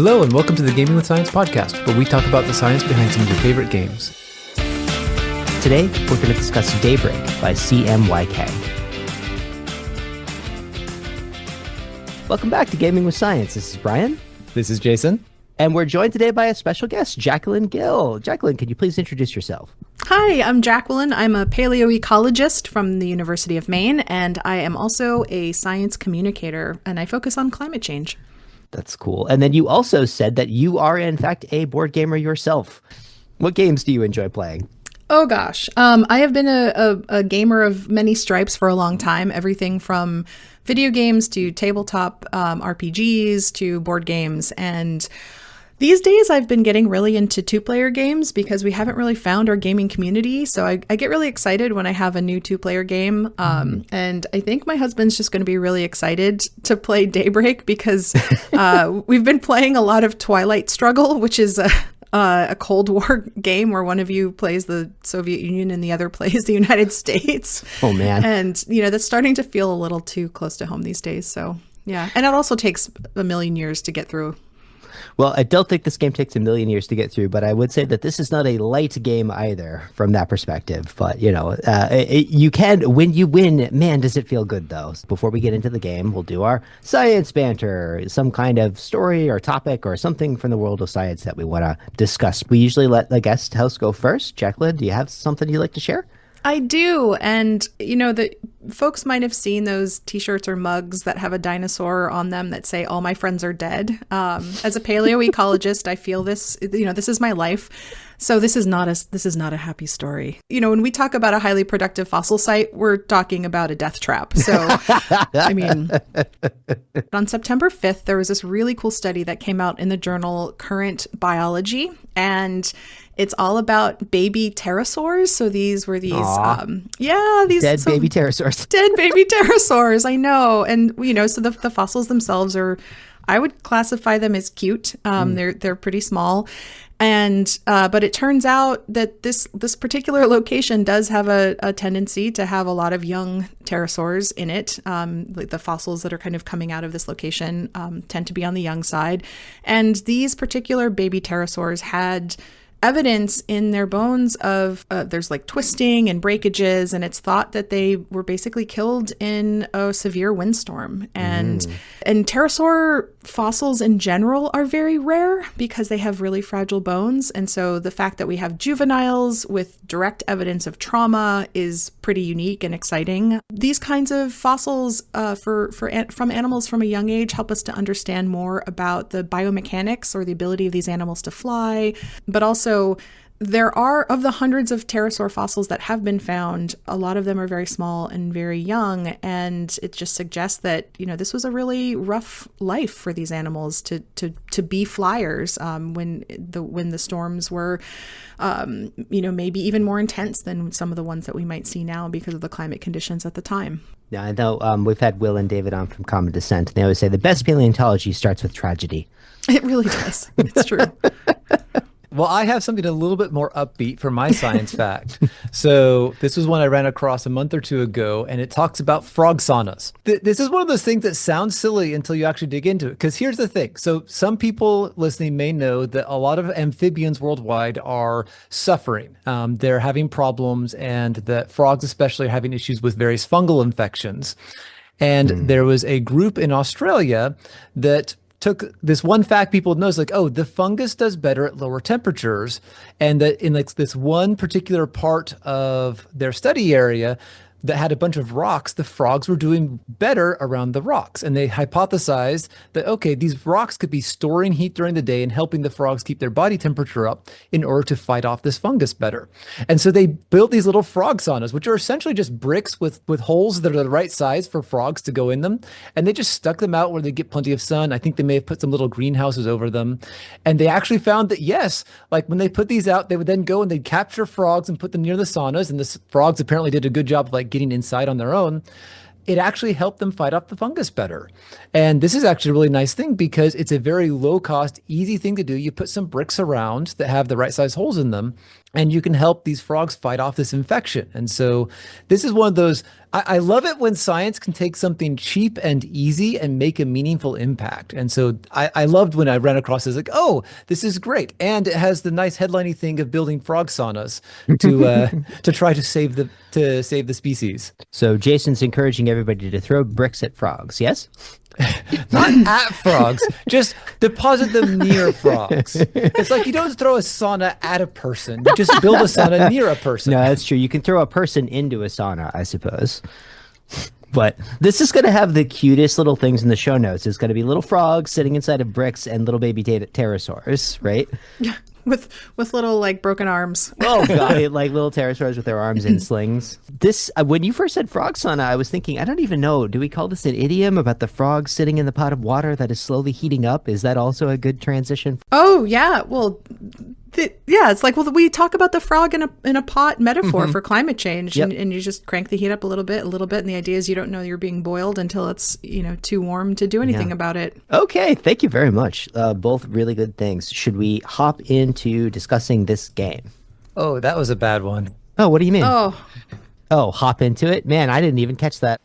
Hello and welcome to the Gaming with Science podcast, where we talk about the science behind some of your favorite games. Today, we're going to discuss Daybreak by CMYK. Welcome back to Gaming with Science. This is Brian. This is Jason. And we're joined today by a special guest, Jacquelyn Gill. Jacquelyn, could you please introduce yourself? Hi, I'm Jacquelyn. I'm a paleoecologist from the University of Maine, and I am also a science communicator, and I focus on climate change. That's cool. And then you also said that you are, in fact, a board gamer yourself. What games do you enjoy playing? Oh, gosh. I have been a gamer of many stripes for a long time, everything from video games to tabletop RPGs to board games. And these days, I've been getting really into two-player games because we haven't really found our gaming community. So I get really excited when I have a new two-player game. And I think my husband's just going to be really excited to play Daybreak because we've been playing a lot of Twilight Struggle, which is a Cold War game where one of you plays the Soviet Union and the other plays the United States. Oh, man. And, you know, that's starting to feel a little too close to home these days. So, yeah. And it also takes a million years to get through. Well, I don't think this game takes a million years to get through, but I would say that this is not a light game either from that perspective. But, you know, you can, when you win, man, does it feel good, though. Before we get into the game, we'll do our science banter, some kind of story or topic or something from the world of science that we want to discuss. We usually let the guest host go first. Jacquelyn, do you have something you'd like to share? I do. And, you know, the folks might have seen those T-shirts or mugs that have a dinosaur on them that say, all my friends are dead. As a paleoecologist, I feel this, you know, this is my life. So this is not a happy story. You know, when we talk about a highly productive fossil site, we're talking about a death trap. So, I mean, on September 5th, there was this really cool study that came out in the journal Current Biology, and it's all about baby pterosaurs. So these were these, these dead baby pterosaurs. Dead baby pterosaurs. I know. And, you know, so the fossils themselves are, I would classify them as cute. They're pretty small. And but it turns out that this particular location does have a tendency to have a lot of young pterosaurs in it. Like the fossils that are kind of coming out of this location tend to be on the young side. And these particular baby pterosaurs had evidence in their bones of there's like twisting and breakages, and it's thought that they were basically killed in a severe windstorm. And pterosaur fossils in general are very rare because they have really fragile bones. And so the fact that we have juveniles with direct evidence of trauma is pretty unique and exciting. These kinds of fossils from animals from a young age help us to understand more about the biomechanics or the ability of these animals to fly, but also there are, of the hundreds of pterosaur fossils that have been found, a lot of them are very small and very young, and it just suggests that, you know, this was a really rough life for these animals to be flyers when the storms were, you know, maybe even more intense than some of the ones that we might see now because of the climate conditions at the time. Yeah, I know we've had Will and David on from Common Descent, and they always say the best paleontology starts with tragedy. It really does. It's true. Well, I have something a little bit more upbeat for my science fact. So this was one I ran across a month or two ago, and it talks about frog saunas. This is one of those things that sounds silly until you actually dig into it. Because here's the thing. So some people listening may know that a lot of amphibians worldwide are suffering. They're having problems, and that frogs especially are having issues with various fungal infections. And there was a group in Australia that took this one fact people know, is like, oh, the fungus does better at lower temperatures, and that in like this one particular part of their study area that had a bunch of rocks, the frogs were doing better around the rocks. And they hypothesized that, okay, these rocks could be storing heat during the day and helping the frogs keep their body temperature up in order to fight off this fungus better. And so they built these little frog saunas, which are essentially just bricks with holes that are the right size for frogs to go in them. And they just stuck them out where they get plenty of sun. I think they may have put some little greenhouses over them. And they actually found that, yes, like when they put these out, they would then go and they'd capture frogs and put them near the saunas. And the frogs apparently did a good job of like getting inside on their own. It actually helped them fight off the fungus better. And this is actually a really nice thing because it's a very low cost, easy thing to do. You put some bricks around that have the right size holes in them, and you can help these frogs fight off this infection. And so this is one of those, I love it when science can take something cheap and easy and make a meaningful impact. And so I loved when I ran across this, like, oh, this is great. And it has the nice headliney thing of building frog saunas to try to save the species. So Jason's encouraging everybody to throw bricks at frogs, yes? Not at frogs, just deposit them near frogs. It's like you don't throw a sauna at a person, you just build a sauna near a person. No, that's true. You can throw a person into a sauna, I suppose. But this is going to have the cutest little things in the show notes. It's going to be little frogs sitting inside of bricks and little baby pterosaurs, right? Yeah, with little like broken arms. Oh god, like little pterosaurs with their arms in slings. This when you first said frog sauna, I was thinking, I don't even know, do we call this an idiom about the frog sitting in the pot of water that is slowly heating up? Is that also a good transition? Oh yeah, well, yeah, it's like, well, we talk about the frog in a pot metaphor for climate change, Yep. and you just crank the heat up a little bit, and the idea is you don't know you're being boiled until it's too warm to do anything about it. Okay, thank you very much. Both really good things. Should we hop into discussing this game? Oh, that was a bad one. Oh, what do you mean? Oh, Hop into it? Man, I didn't even catch that.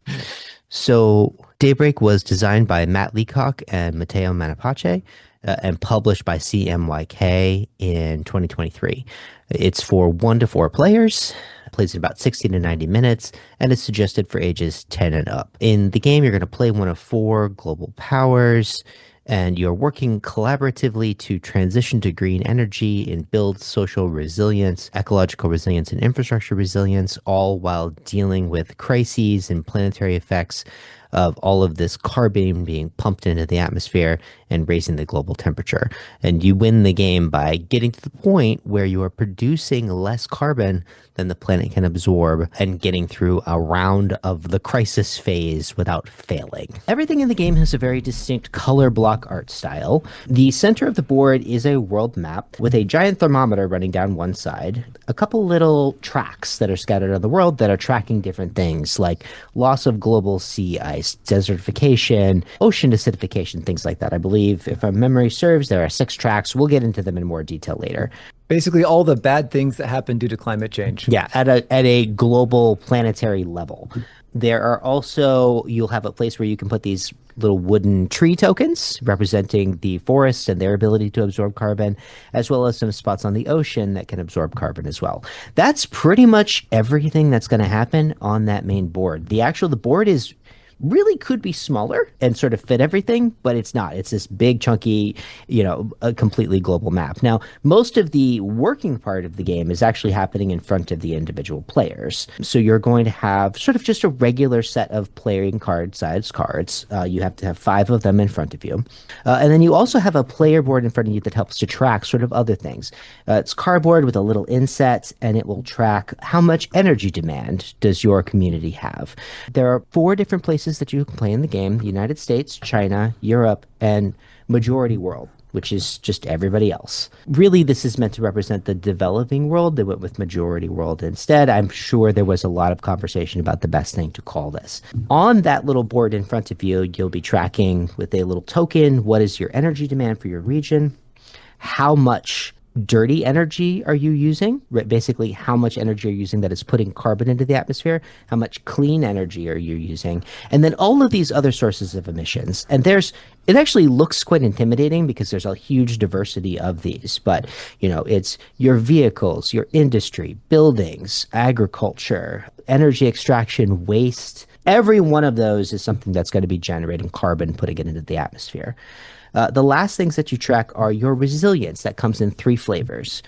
So, Daybreak was designed by Matt Leacock and Matteo Manapace and published by CMYK in 2023. It's for 1 to 4 players, plays in about 60 to 90 minutes, and is suggested for ages 10 and up. In the game, you're going to play one of 4 global powers, and you're working collaboratively to transition to green energy and build social resilience, ecological resilience, and infrastructure resilience, all while dealing with crises and planetary effects of all of this carbon being pumped into the atmosphere and raising the global temperature. And you win the game by getting to the point where you are producing less carbon than the planet can absorb and getting through a round of the crisis phase without failing. Everything in the game has a very distinct color block art style. The center of the board is a world map with a giant thermometer running down one side, a couple little tracks that are scattered on the world that are tracking different things like loss of global sea ice, desertification, ocean acidification, things like that. I believe, if my memory serves, there are 6 tracks. We'll get into them in more detail later. Basically, all the bad things that happen due to climate change. Yeah, at a global planetary level. There are also, you'll have a place where you can put these little wooden tree tokens representing the forests and their ability to absorb carbon, as well as some spots on the ocean that can absorb carbon as well. That's pretty much everything that's going to happen on that main board. The board is really could be smaller and sort of fit everything, but it's not. It's this big, chunky, a completely global map. Now, most of the working part of the game is actually happening in front of the individual players. So you're going to have sort of just a regular set of playing size cards. You have to have 5 of them in front of you. And then you also have a player board in front of you that helps to track sort of other things. It's cardboard with a little inset, and it will track how much energy demand does your community have. There are 4 different places that you can play in the game: the United States, China, Europe, and majority world, which is just everybody else. Really, this is meant to represent the developing world. They went with majority world instead. I'm sure there was a lot of conversation about the best thing to call this. On that little board in front of you, you'll be tracking with a little token, what is your energy demand for your region? How much dirty energy are you using? Basically, how much energy are you using that is putting carbon into the atmosphere? How much clean energy are you using? And then all of these other sources of emissions. And it actually looks quite intimidating because there's a huge diversity of these. But, it's your vehicles, your industry, buildings, agriculture, energy extraction, waste. Every one of those is something that's going to be generating carbon, putting it into the atmosphere. The last things that you track are your resilience. That comes in 3 flavors: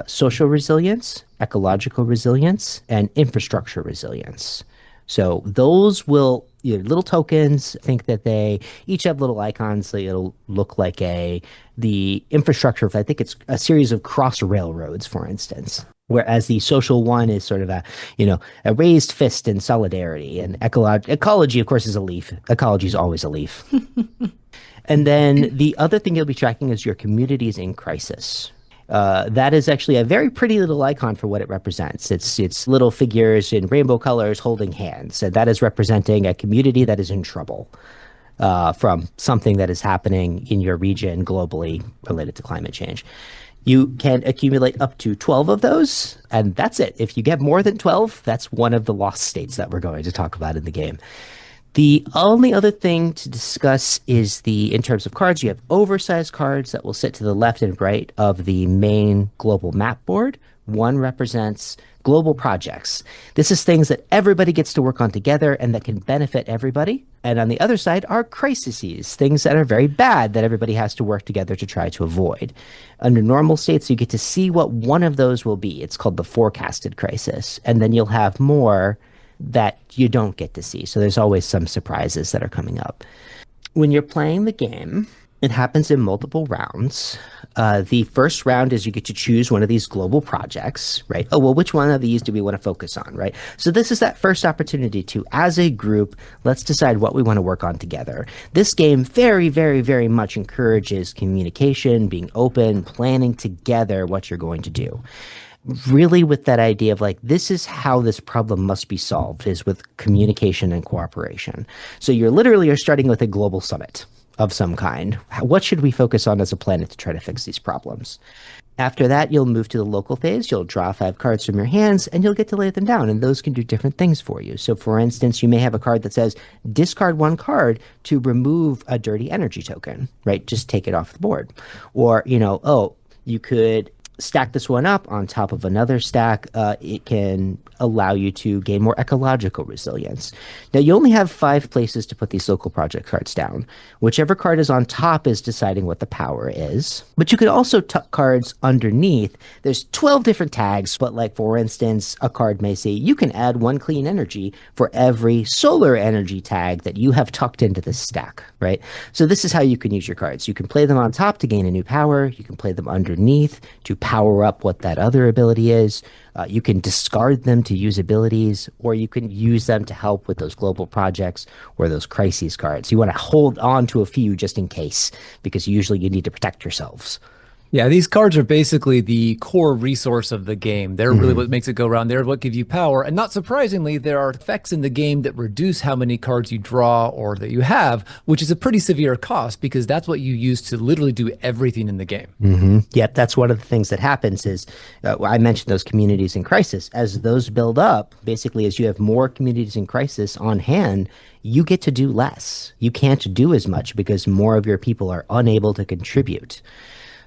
social resilience, ecological resilience, and infrastructure resilience. So those will, little tokens, think that they each have little icons. So it'll look like the infrastructure, I think it's a series of cross railroads, for instance. Whereas the social one is sort of a raised fist in solidarity. And ecology, of course, is a leaf. Ecology is always a leaf. And then the other thing you'll be tracking is your communities in crisis. That is actually a very pretty little icon for what it represents. It's little figures in rainbow colors holding hands. And that is representing a community that is in trouble from something that is happening in your region globally related to climate change. You can accumulate up to 12 of those, and that's it. If you get more than 12, that's one of the lost states that we're going to talk about in the game. The only other thing to discuss is in terms of cards, you have oversized cards that will sit to the left and right of the main global map board. One represents global projects. This is things that everybody gets to work on together and that can benefit everybody. And on the other side are crises, things that are very bad that everybody has to work together to try to avoid. Under normal states, you get to see what one of those will be. It's called the forecasted crisis. And then you'll have more that you don't get to see. So there's always some surprises that are coming up. When you're playing the game, it happens in multiple rounds. The first round is you get to choose one of these global projects, right? Oh, well, which one of these do we want to focus on, right? So this is that first opportunity to, as a group, let's decide what we want to work on together. This game very, very, very much encourages communication, being open, planning together what you're going to do. Really with that idea of like, this is how this problem must be solved, is with communication and cooperation. So you're starting with a global summit of some kind. What should we focus on as a planet to try to fix these problems? After that, you'll move to the local phase. You'll draw 5 cards from your hands and you'll get to lay them down. And those can do different things for you. So for instance, you may have a card that says discard 1 card to remove a dirty energy token, right? Just take it off the board. Or, you could stack this one up on top of another stack. It can allow you to gain more ecological resilience. Now, you only have 5 places to put these local project cards down. Whichever card is on top is deciding what the power is. But you could also tuck cards underneath. There's 12 different tags, but like, for instance, a card may say you can add 1 clean energy for every solar energy tag that you have tucked into this stack, right? So this is how you can use your cards. You can play them on top to gain a new power. You can play them underneath to power up what that other ability is. You can discard them to use abilities, or you can use them to help with those global projects or those crises cards. You want to hold on to a few just in case, because usually you need to protect yourselves. Yeah, these cards are basically the core resource of the game. They're really what makes it go around. They're what give you power. And not surprisingly, there are effects in the game that reduce how many cards you draw or that you have, which is a pretty severe cost because that's what you use to literally do everything in the game. Yep, that's one of the things that happens is, I mentioned those communities in crisis. As those build up, basically as you have more communities in crisis on hand, you get to do less. You can't do as much because more of your people are unable to contribute.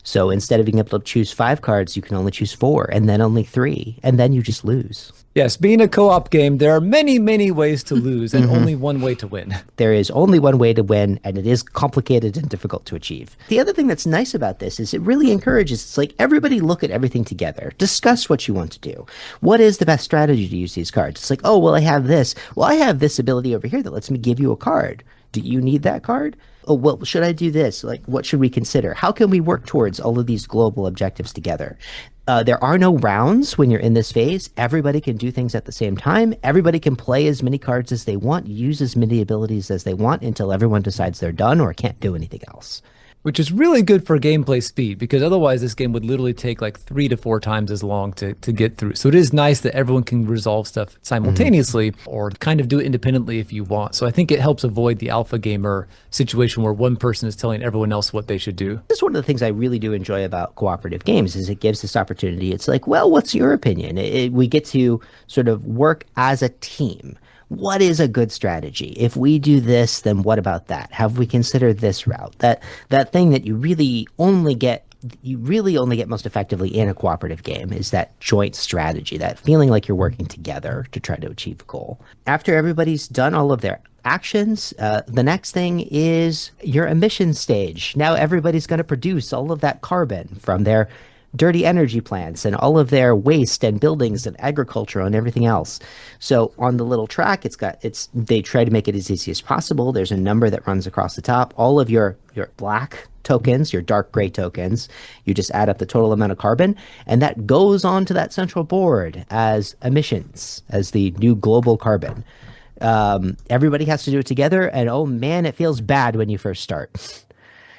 So instead of being able to choose 5 cards, you can only choose 4 and then only 3, and then you just lose. Yes, being a co-op game, there are many, many ways to lose and only one way to win. There is only one way to win, and it is complicated and difficult to achieve. The other thing that's nice about this is it really encourages, it's like everybody look at everything together. Discuss what you want to do. What is the best strategy to use these cards? It's like, oh, well, I have this. Well, I have this ability over here that lets me give you a card. Do you need that card? Oh, well, should I do this? Like, what should we consider? How can we work towards all of these global objectives together? There are no rounds when you're in this phase. Everybody can do things at the same time. Everybody can play as many cards as they want, use as many abilities as they want until everyone decides they're done or can't do anything else. Which is really good for gameplay speed because otherwise this game would literally take like 3 to 4 times as long to get through. So it is nice that everyone can resolve stuff simultaneously or kind of do it independently if you want. So I think it helps avoid the alpha gamer situation where one person is telling everyone else what they should do. This is one of the things I really do enjoy about cooperative games is it gives this opportunity. It's like, well, what's your opinion? We get to sort of work as a team. What is a good strategy? If we do this, then what about that? Have we considered this route? That thing that you really only get most effectively in a cooperative game is that joint strategy, that feeling like you're working together to try to achieve a goal. After everybody's done all of their actions, the next thing is your emission stage. Now everybody's going to produce all of that carbon from their dirty energy plants and all of their waste and buildings and agriculture and everything else. So on the little track, they try to make it as easy as possible. There's a number that runs across the top. All of your black tokens, your dark gray tokens, you just add up the total amount of carbon, and that goes onto that central board as emissions, as the new global carbon. Everybody has to do it together, and oh man, it feels bad when you first start.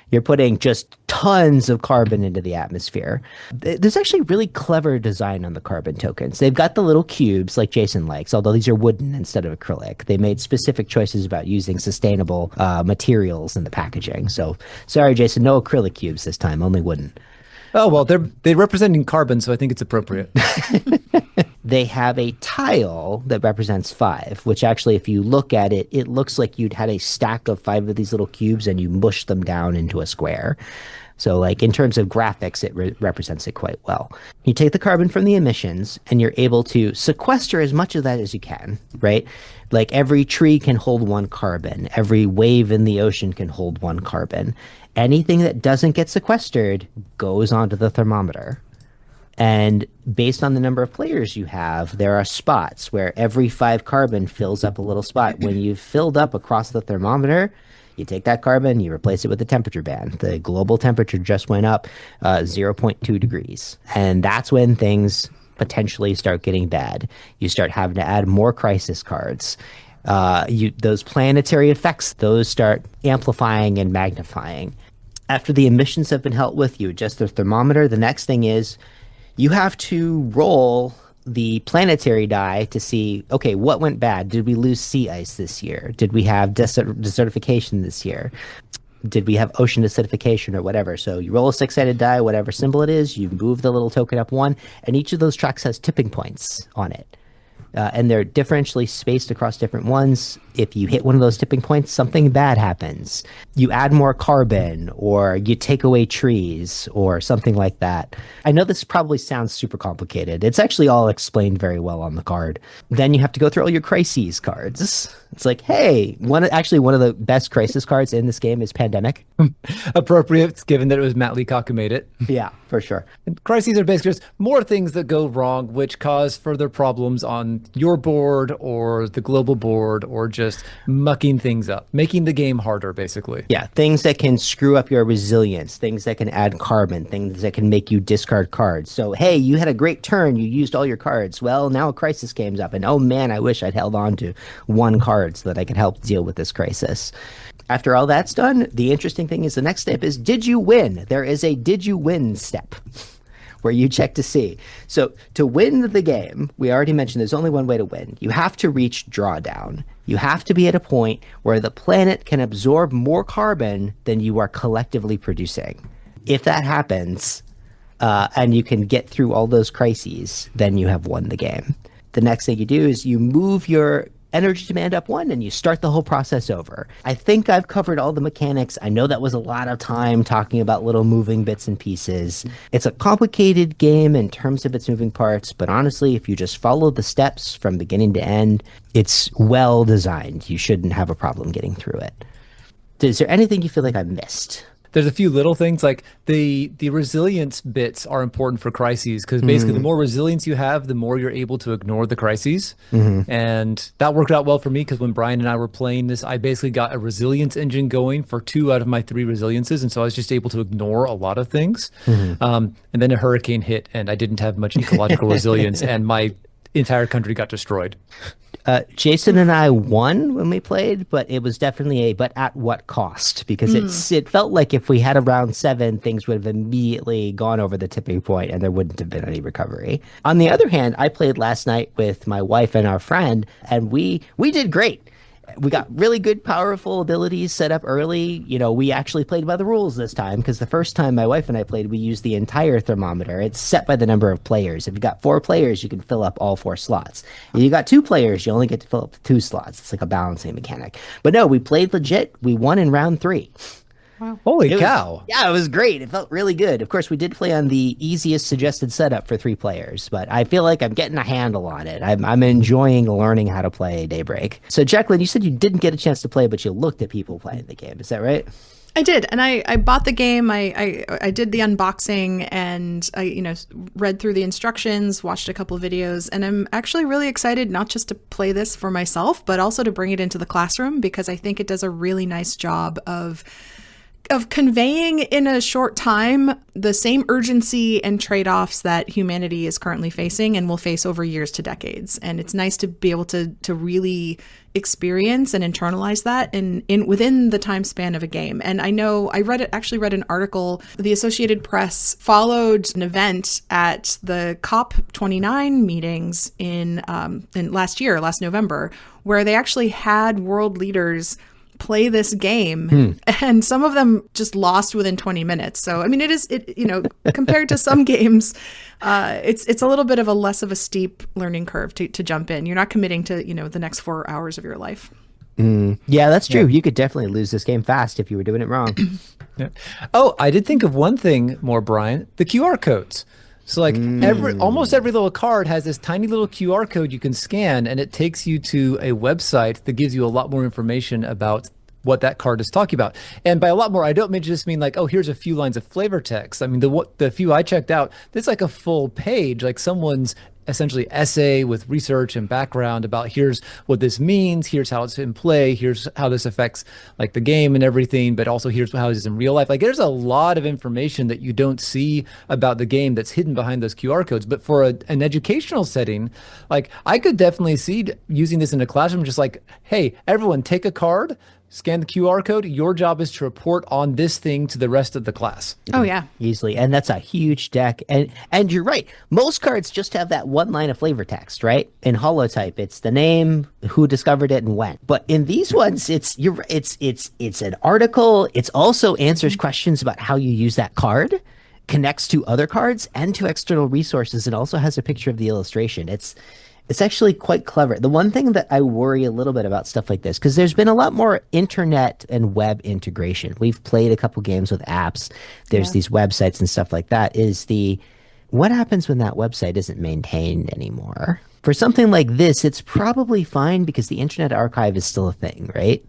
You're putting just tons of carbon into the atmosphere. There's actually really clever design on the carbon tokens. They've got the little cubes like Jason likes, although these are wooden instead of acrylic. They made specific choices about using sustainable materials in the packaging. So sorry, Jason, no acrylic cubes this time, only wooden. Oh, well, they're representing carbon, so I think it's appropriate. They have a tile that represents 5, which actually, if you look at it, it looks like you'd had a stack of 5 of these little cubes and you mushed them down into a square. So like in terms of graphics, it represents it quite well. You take the carbon from the emissions and you're able to sequester as much of that as you can, right? Like every tree can hold 1 carbon. Every wave in the ocean can hold 1 carbon. Anything that doesn't get sequestered goes onto the thermometer. And based on the number of players you have, there are spots where every 5 carbon fills up a little spot. When you've filled up across the thermometer, you take that carbon, you replace it with the temperature band. The global temperature just went up 0.2 degrees. And that's when things potentially start getting bad. You start having to add more crisis cards. Those planetary effects, those start amplifying and magnifying. After the emissions have been dealt with, you adjust the thermometer. The next thing is you have to roll the planetary die to see, okay, what went bad? Did we lose sea ice this year? Did we have desertification this year? Did we have ocean acidification or whatever? So you roll a 6-sided die, whatever symbol it is, you move the little token up 1, and each of those tracks has tipping points on it. And they're differentially spaced across different ones. If you hit one of those tipping points, something bad happens. You add more carbon, or you take away trees, or something like that. I know this probably sounds super complicated. It's actually all explained very well on the card. Then you have to go through all your crises cards. It's like, hey, one of the best crisis cards in this game is Pandemic. Appropriate, given that it was Matt Leacock who made it. Yeah, for sure. And crises are basically just more things that go wrong, which cause further problems on your board or the global board, or just mucking things up, making the game harder, basically. Yeah, things that can screw up your resilience, things that can add carbon, things that can make you discard cards. So, hey, you had a great turn, you used all your cards. Well, now a crisis comes up, and oh man, I wish I'd held on to 1 card so that I could help deal with this crisis. After all that's done, the interesting thing is the next step is, did you win? There is a did you win step where you check to see. So to win the game, we already mentioned there's only one way to win. You have to reach drawdown. You have to be at a point where the planet can absorb more carbon than you are collectively producing. If that happens, and you can get through all those crises, then you have won the game. The next thing you do is you move your energy demand up 1 and you start the whole process over. I think I've covered all the mechanics. I know that was a lot of time talking about little moving bits and pieces. It's a complicated game in terms of its moving parts, but honestly, if you just follow the steps from beginning to end, it's well designed. You shouldn't have a problem getting through it. Is there anything you feel like I missed? There's a few little things, like the resilience bits are important for crises, because basically the more resilience you have, the more you're able to ignore the crises. And that worked out well for me, because when Brian and I were playing this, I basically got a resilience engine going for 2 out of my 3 resiliences, and so I was just able to ignore a lot of things. And then a hurricane hit and I didn't have much ecological resilience, and my entire country got destroyed. Jason and I won when we played, but it was definitely but at what cost? Because it felt like if we had a round 7, things would have immediately gone over the tipping point and there wouldn't have been any recovery. On the other hand, I played last night with my wife and our friend, and we did great. We got really good, powerful abilities set up early. You know, we actually played by the rules this time, because the first time my wife and I played, we used the entire thermometer. It's set by the number of players. If you got 4 players, you can fill up all 4 slots. If you got 2 players, you only get to fill up 2 slots. It's like a balancing mechanic. But no, we played legit. We won in round 3. Wow. Holy cow. Yeah, it was great. It felt really good. Of course, we did play on the easiest suggested setup for 3 players, but I feel like I'm getting a handle on it. I'm enjoying learning how to play Daybreak. So, Jacquelyn, you said you didn't get a chance to play, but you looked at people playing the game. Is that right? I did, and I bought the game. I did the unboxing, and I read through the instructions, watched a couple of videos, and I'm actually really excited not just to play this for myself, but also to bring it into the classroom, because I think it does a really nice job of conveying in a short time the same urgency and trade-offs that humanity is currently facing and will face over years to decades. And it's nice to be able to really experience and internalize that in within the time span of a game. And I know I actually read an article. The Associated Press followed an event at the COP29 meetings in last November, where they actually had world leaders play this game, and some of them just lost within 20 minutes. So I mean, compared to some games, it's a little bit of a less of a steep learning curve to jump in. You're not committing to the next 4 hours of your life. Yeah, that's true. You could definitely lose this game fast if you were doing it wrong. Yeah. Oh, I did think of one thing more, Brian. The QR codes. So like almost every little card has this tiny little QR code you can scan, and it takes you to a website that gives you a lot more information about what that card is talking about. And by a lot more, I don't just mean like, oh, here's a few lines of flavor text. I mean, the few I checked out, there's like a full page, like someone's essentially essay with research and background about here's what this means, here's how it's in play, here's how this affects like the game and everything, but also here's how it is in real life. Like there's a lot of information that you don't see about the game that's hidden behind those QR codes. But for an educational setting, like I could definitely see using this in a classroom, just like, hey, everyone take a card, scan the QR code. Your job is to report on this thing to the rest of the class. Oh yeah, easily. And that's a huge deck. And you're right. Most cards just have that one line of flavor text, right? In holotype, it's the name, who discovered it, and when. But in these ones, it's an article. It's also answers questions about how you use that card, connects to other cards and to external resources, and also has a picture of the illustration. It's actually quite clever. The one thing that I worry a little bit about stuff like this, because there's been a lot more internet and web integration. We've played a couple games with apps. There's these websites and stuff like that. What happens when that website isn't maintained anymore? For something like this, it's probably fine because the Internet Archive is still a thing, right?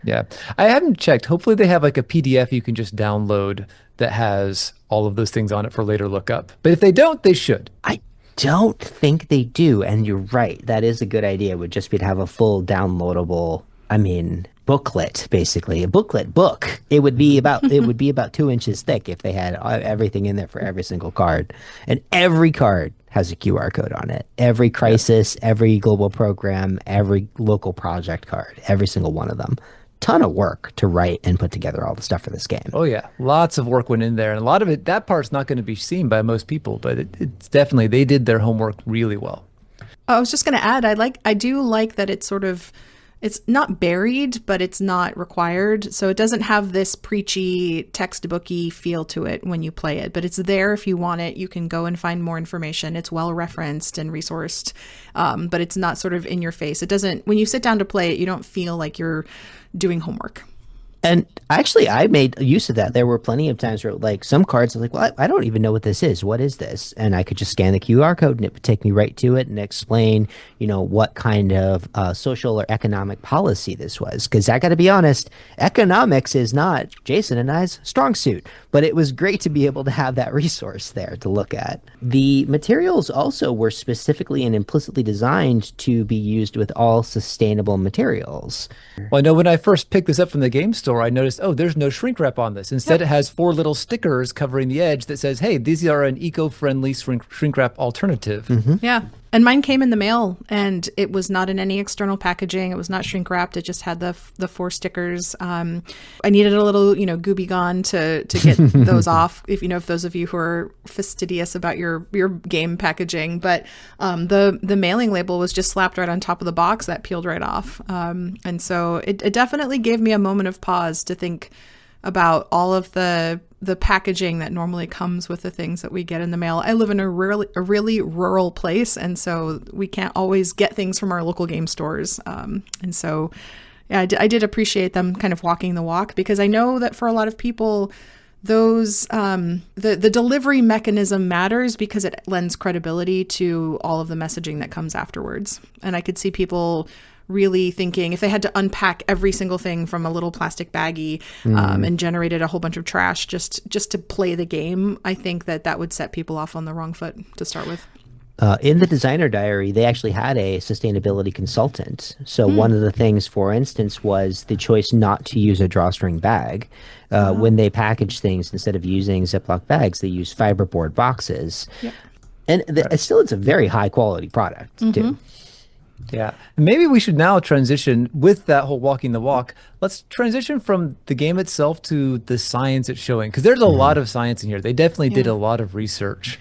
Yeah. I haven't checked. Hopefully they have like a PDF you can just download that has all of those things on it for later lookup. But if they don't, they should. I don't think they do, and you're right. That is a good idea. It would just be to have a full downloadable, booklet, basically a booklet book. It would be about 2 inches thick if they had everything in there for every single card, and every card has a QR code on it. Every crisis, every global program, every local project card, every single one of them. Ton of work to write and put together all the stuff for this game. Oh yeah, lots of work went in there, and a lot of it, that part's not going to be seen by most people, but it's definitely, they did their homework really well. I was just going to add, I do like that it's it's not buried, but it's not required. So it doesn't have this preachy, textbooky feel to it when you play it, but it's there if you want it. You can go and find more information. It's well referenced and resourced, but it's not sort of in your face. It doesn't, when you sit down to play it, you don't feel like you're doing homework. And actually, I made use of that. There were plenty of times where, like, some cards, I was like, well, I don't even know what this is. What is this? And I could just scan the QR code, and it would take me right to it and explain, what kind of social or economic policy this was. Because I got to be honest, economics is not Jason and I's strong suit. But it was great to be able to have that resource there to look at. The materials also were specifically and implicitly designed to be used with all sustainable materials. Well, I know when I first picked this up from the game store, I noticed, there's no shrink wrap on this. Instead, It has 4 little stickers covering the edge that says, hey, these are an eco-friendly shrink wrap alternative. Mm-hmm. Yeah. And mine came in the mail, and it was not in any external packaging. It was not shrink wrapped. It just had the 4 stickers. I needed a little, Gooby Gone to get those off. If those of you who are fastidious about your game packaging, but the mailing label was just slapped right on top of the box. That peeled right off. And so it definitely gave me a moment of pause to think about all of the packaging that normally comes with the things that we get in the mail. I live in a really rural place, and so we can't always get things from our local game stores. And so, yeah, I did appreciate them kind of walking the walk, because I know that for a lot of people, those the delivery mechanism matters because it lends credibility to all of the messaging that comes afterwards. And I could see people really thinking if they had to unpack every single thing from a little plastic baggie and generated a whole bunch of trash just to play the game, I think that would set people off on the wrong foot to start with. In the designer diary, they actually had a sustainability consultant. So one of the things, for instance, was the choice not to use a drawstring bag. When they package things, instead of using Ziploc bags, they use fiberboard boxes. Yep. And still, it's a very high quality product, too. Yeah. Maybe we should now transition with that whole walking the walk. Let's transition from the game itself to the science it's showing, because there's a lot of science in here. They definitely did a lot of research.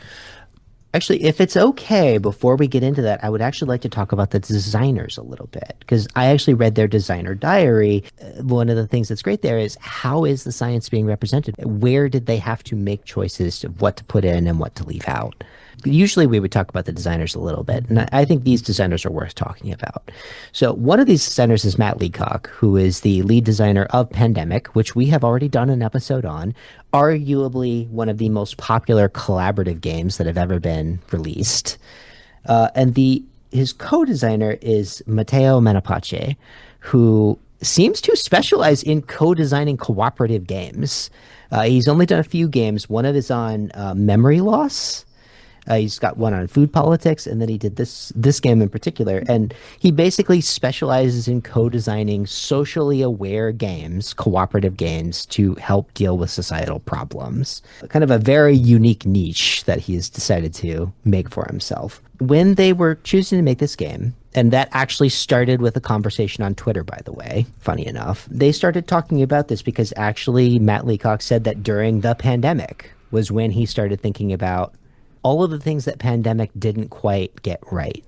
Actually, if it's okay, before we get into that, I would actually like to talk about the designers a little bit because I actually read their designer diary. One of the things that's great there is how is the science being represented? Where did they have to make choices of what to put in and what to leave out? Usually we would talk about the designers a little bit, and I think these designers are worth talking about. So one of these designers is Matt Leacock, who is the lead designer of Pandemic, which we have already done an episode on, arguably one of the most popular collaborative games that have ever been released. And his co-designer is Matteo Menapace, who seems to specialize in co-designing cooperative games. He's only done a few games. One of is on memory loss. He's got one on food politics, and then he did this game in particular. And he basically specializes in co-designing socially aware games, cooperative games, to help deal with societal problems. Kind of a very unique niche that he has decided to make for himself. When they were choosing to make this game, and that actually started with a conversation on Twitter, by the way, funny enough, they started talking about this because actually Matt Leacock said that during the pandemic was when he started thinking about all of the things that Pandemic didn't quite get right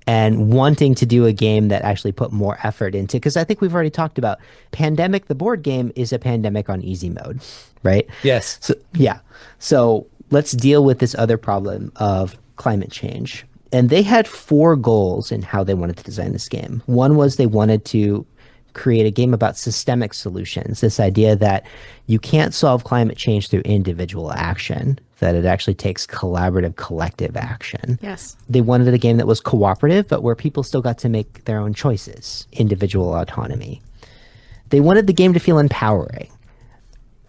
and wanting to do a game that actually put more effort into, because I think we've already talked about Pandemic, the board game, is a pandemic on easy mode, right? Yes. So, yeah. So let's deal with this other problem of climate change. And they had 4 goals in how they wanted to design this game. One was they wanted to create a game about systemic solutions, this idea that you can't solve climate change through individual action, that it actually takes collaborative, collective action. Yes. They wanted a game that was cooperative, but where people still got to make their own choices, individual autonomy. They wanted the game to feel empowering.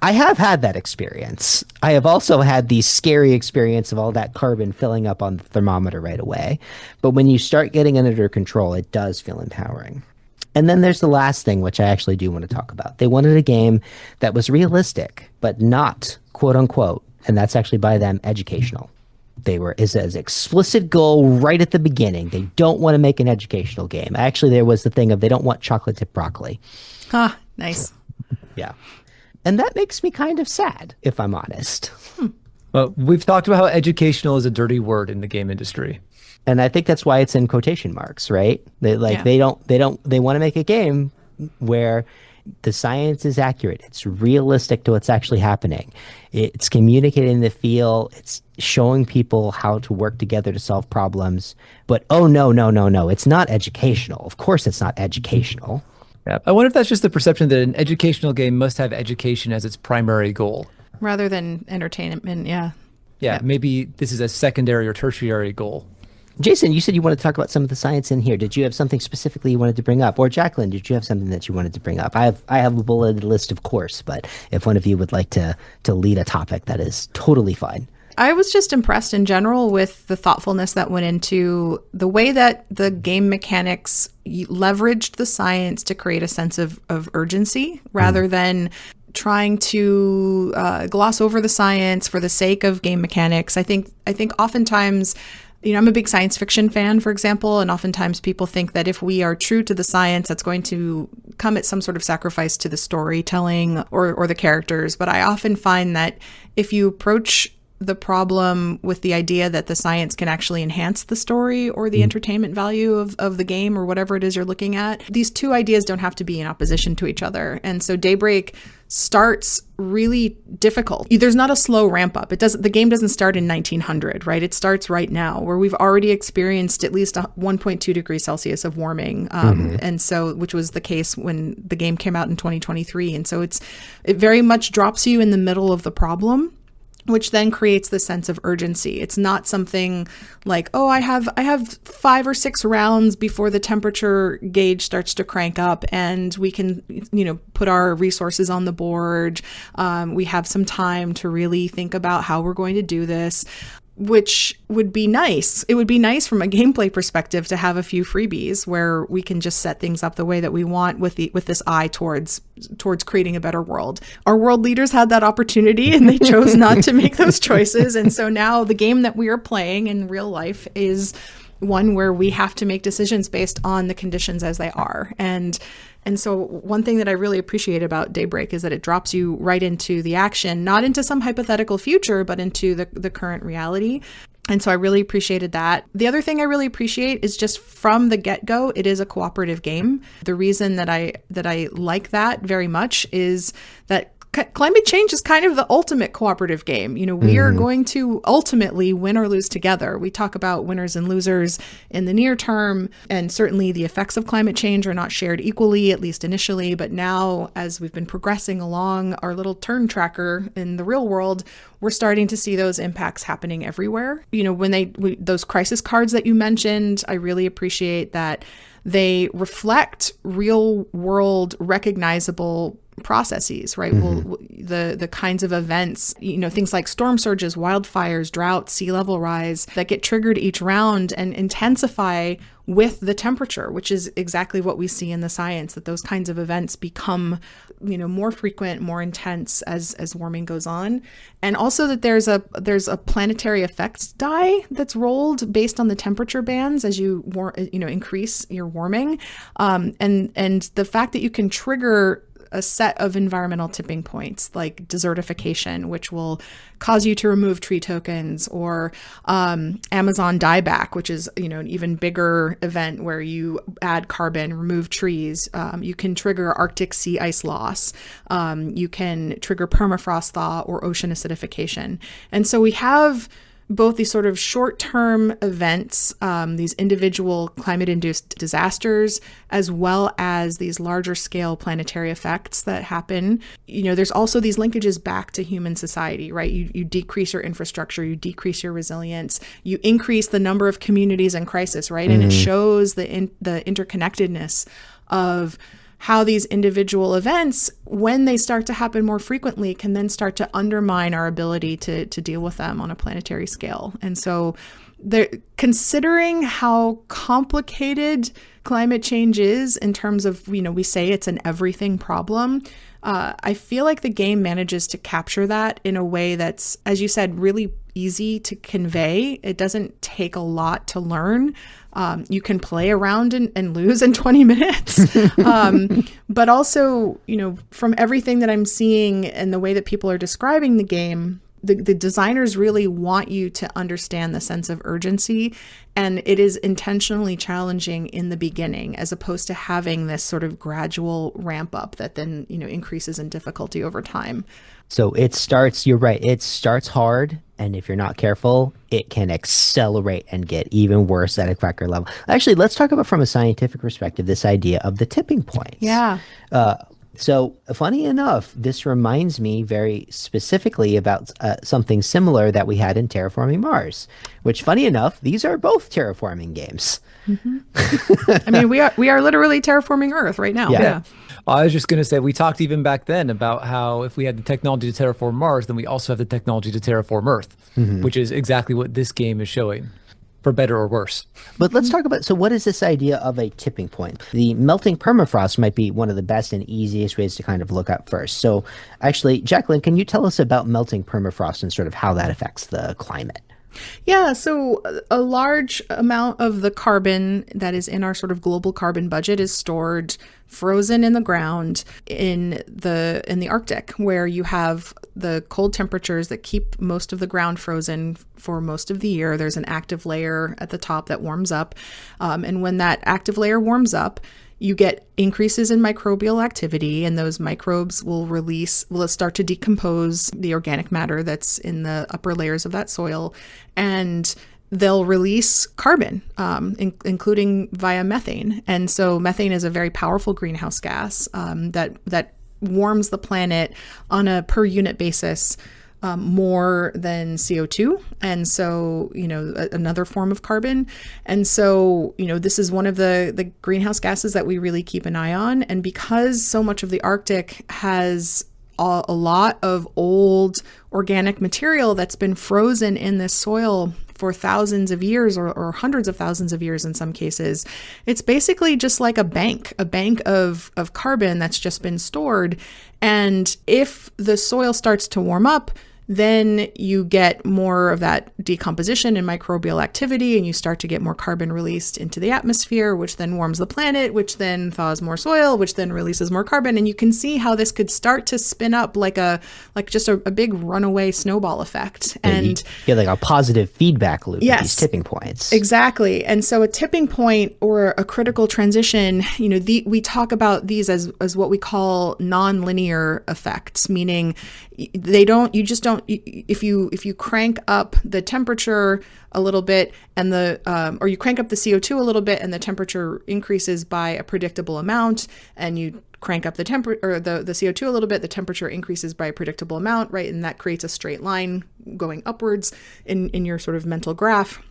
I have had that experience. I have also had the scary experience of all that carbon filling up on the thermometer right away. But when you start getting it under control, it does feel empowering. And then there's the last thing, which I actually do want to talk about. They wanted a game that was realistic, but not quote unquote, and that's actually by them, educational. Is an explicit goal right at the beginning. They don't want to make an educational game. Actually, there was the thing of they don't want chocolate chip broccoli. Ah, nice. Yeah. And that makes me kind of sad, if I'm honest. Well, we've talked about how educational is a dirty word in the game industry. And I think that's why it's in quotation marks, right? They want to make a game where the science is accurate. It's realistic to what's actually happening. It's communicating the feel. It's showing people how to work together to solve problems. But oh, no. It's not educational. Of course it's not educational. Yeah. I wonder if that's just the perception that an educational game must have education as its primary goal. Rather than entertainment, yeah. Yeah, maybe this is a secondary or tertiary goal. Jason, you said you wanted to talk about some of the science in here. Did you have something specifically you wanted to bring up? Or Jacquelyn, did you have something that you wanted to bring up? I have a bulleted list, of course, but if one of you would like to lead a topic, that is totally fine. I was just impressed in general with the thoughtfulness that went into the way that the game mechanics leveraged the science to create a sense of urgency rather than trying to gloss over the science for the sake of game mechanics. I think oftentimes, I'm a big science fiction fan, for example, and oftentimes people think that if we are true to the science, that's going to come at some sort of sacrifice to the storytelling or the characters. But I often find that if you approach the problem with the idea that the science can actually enhance the story or the entertainment value of the game or whatever it is you're looking at, these two ideas don't have to be in opposition to each other. And so Daybreak starts really difficult. There's not a slow ramp up. The game doesn't start in 1900, right? It starts right now, where we've already experienced at least 1.2 degrees Celsius of warming, and so which was the case when the game came out in 2023. And so it very much drops you in the middle of the problem, which then creates the sense of urgency. It's not something like, oh, I have 5 or 6 rounds before the temperature gauge starts to crank up and we can, put our resources on the board. We have some time to really think about how we're going to do this, which would be nice. It would be nice from a gameplay perspective to have a few freebies where we can just set things up the way that we want with this eye towards creating a better world. Our world leaders had that opportunity and they chose not to make those choices. And so now the game that we are playing in real life is one where we have to make decisions based on the conditions as they are. And so one thing that I really appreciate about Daybreak is that it drops you right into the action, not into some hypothetical future, but into the current reality. And so I really appreciated that. The other thing I really appreciate is just from the get-go, it is a cooperative game. The reason that I like that very much is that climate change is kind of the ultimate cooperative game. We are going to ultimately win or lose together. We talk about winners and losers in the near term, and certainly the effects of climate change are not shared equally, at least initially. But now, as we've been progressing along our little turn tracker in the real world, we're starting to see those impacts happening everywhere. When those crisis cards that you mentioned, I really appreciate that they reflect real world recognizable processes, right? Well, the kinds of events, things like storm surges, wildfires, drought, sea level rise that get triggered each round and intensify with the temperature, which is exactly what we see in the science, that those kinds of events become, more frequent, more intense as warming goes on. And also that there's a planetary effects die that's rolled based on the temperature bands as you increase your warming. And the fact that you can trigger a set of environmental tipping points like desertification, which will cause you to remove tree tokens, or Amazon dieback, which is an even bigger event where you add carbon, remove trees. You can trigger Arctic sea ice loss. You can trigger permafrost thaw or ocean acidification. And so we have both these sort of short-term events, these individual climate-induced disasters, as well as these larger-scale planetary effects that happen. There's also these linkages back to human society, right? You decrease your infrastructure, you decrease your resilience, you increase the number of communities in crisis, right? And it shows the interconnectedness of how these individual events, when they start to happen more frequently, can then start to undermine our ability to deal with them on a planetary scale. And so considering how complicated climate change is in terms of, we say it's an everything problem, I feel like the game manages to capture that in a way that's, as you said, really easy to convey. It doesn't take a lot to learn. You can play around and lose in 20 minutes. But also, from everything that I'm seeing and the way that people are describing the game, the designers really want you to understand the sense of urgency, and it is intentionally challenging in the beginning, as opposed to having this sort of gradual ramp up that then, increases in difficulty over time. So you're right, it starts hard, and if you're not careful, it can accelerate and get even worse at a cracker level. Actually, let's talk about, from a scientific perspective, this idea of the tipping points. Yeah. So funny enough, this reminds me very specifically about something similar that we had in Terraforming Mars, which, funny enough, these are both terraforming games. I mean, we are literally terraforming Earth right now. Yeah. I was just going to say, we talked even back then about how if we had the technology to terraform Mars, then we also have the technology to terraform Earth, which is exactly what this game is showing, for better or worse. But let's talk about, so what is this idea of a tipping point? The melting permafrost might be one of the best and easiest ways to kind of look at first. So actually, Jacquelyn, can you tell us about melting permafrost and sort of how that affects the climate? Yeah, so a large amount of the carbon that is in our sort of global carbon budget is stored frozen in the ground in the Arctic, where you have the cold temperatures that keep most of the ground frozen for most of the year. There's an active layer at the top that warms up. And when that active layer warms up, you get increases in microbial activity, and those microbes will start to decompose the organic matter that's in the upper layers of that soil, and they'll release carbon, including via methane. And so methane is a very powerful greenhouse gas that warms the planet on a per unit basis more than CO2. And so, another form of carbon. And so, this is one of the greenhouse gases that we really keep an eye on. And because so much of the Arctic has a lot of old organic material that's been frozen in this soil for thousands of years or hundreds of thousands of years in some cases, it's basically just like a bank of carbon that's just been stored. And if the soil starts to warm up, then you get more of that decomposition and microbial activity, and you start to get more carbon released into the atmosphere, which then warms the planet, which then thaws more soil, which then releases more carbon. And you can see how this could start to spin up like just a big runaway snowball effect. And you get like a positive feedback loop yes, at these tipping points. Exactly. And so a tipping point or a critical transition, we talk about these as what we call non-linear effects, meaning if you crank up the temperature a little bit and or you crank up the CO2 a little bit and the temperature increases by a predictable amount, and you crank up the CO2 a little bit, the temperature increases by a predictable amount, right? And that creates a straight line going upwards in your sort of mental graph.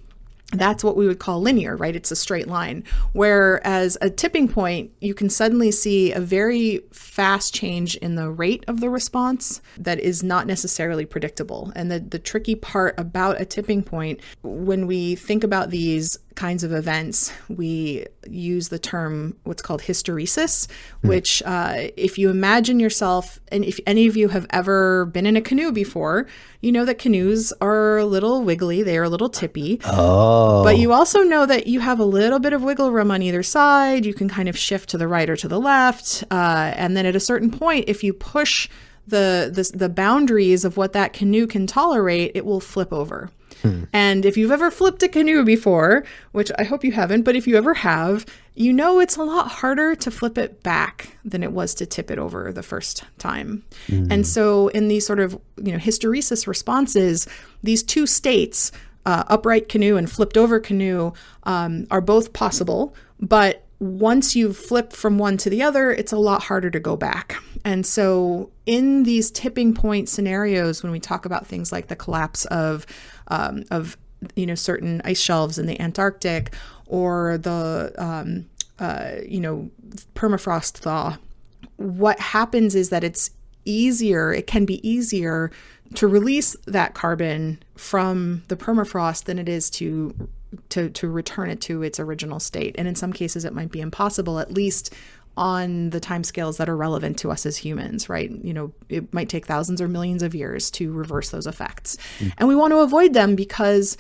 That's what we would call linear, right? It's a straight line. Whereas a tipping point, you can suddenly see a very fast change in the rate of the response that is not necessarily predictable. And the tricky part about a tipping point, when we think about these kinds of events, we use the term what's called hysteresis, which if you imagine yourself, and if any of you have ever been in a canoe before, you know that canoes are a little wiggly, they are a little tippy. Oh. But you also know that you have a little bit of wiggle room on either side. You can kind of shift to the right or to the left. And then at a certain point, if you push the boundaries of what that canoe can tolerate, it will flip over. And if you've ever flipped a canoe before, which I hope you haven't, but if you ever have, you know it's a lot harder to flip it back than it was to tip it over the first time. And so in these sort of hysteresis responses, these two states, upright canoe and flipped over canoe, are both possible, but once you've flipped from one to the other, it's a lot harder to go back. And so in these tipping point scenarios, when we talk about things like the collapse of certain ice shelves in the Antarctic, or the permafrost thaw, what happens is that it can be easier to release that carbon from the permafrost than it is to return it to its original state. And in some cases, it might be impossible, at least on the timescales that are relevant to us as humans, right? It might take thousands or millions of years to reverse those effects. And we want to avoid them because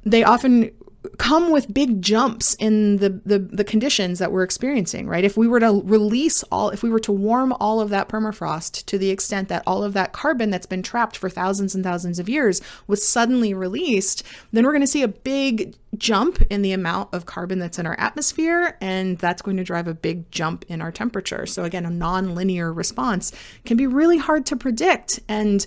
they often come with big jumps in the conditions that we're experiencing, right? If we were to warm all of that permafrost to the extent that all of that carbon that's been trapped for thousands and thousands of years was suddenly released, then we're going to see a big jump in the amount of carbon that's in our atmosphere, and that's going to drive a big jump in our temperature. So again, a non-linear response can be really hard to predict, and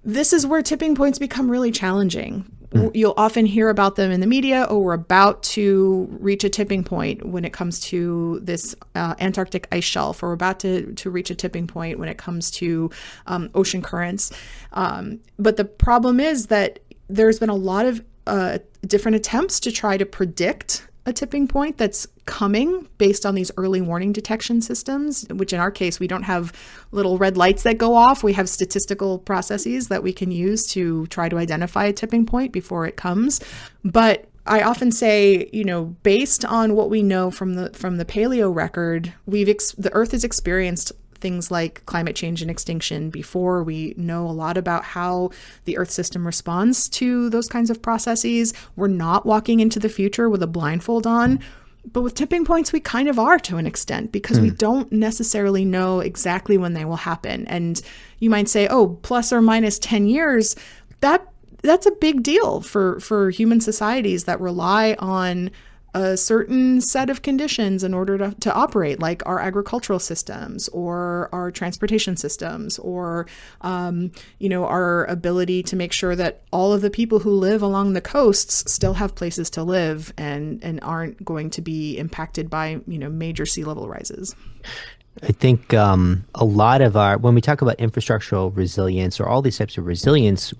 this is where tipping points become really challenging. You'll often hear about them in the media. Oh, we're about to reach a tipping point when it comes to this Antarctic ice shelf, or we're about to reach a tipping point when it comes to ocean currents. But the problem is that there's been a lot of different attempts to try to predict a tipping point that's coming based on these early warning detection systems, which in our case, we don't have little red lights that go off. We have statistical processes that we can use to try to identify a tipping point before it comes. But I often say, based on what we know from the paleo record, the Earth has experienced things like climate change and extinction before. We know a lot about how the Earth system responds to those kinds of processes. We're not walking into the future with a blindfold on. But with tipping points, we kind of are to an extent, because we don't necessarily know exactly when they will happen. And you might say, oh, plus or minus 10 years, that's a big deal for human societies that rely on a certain set of conditions in order to operate, like our agricultural systems or our transportation systems, or our ability to make sure that all of the people who live along the coasts still have places to live and aren't going to be impacted by major sea level rises. I think a lot of when we talk about infrastructural resilience or all these types of resilience,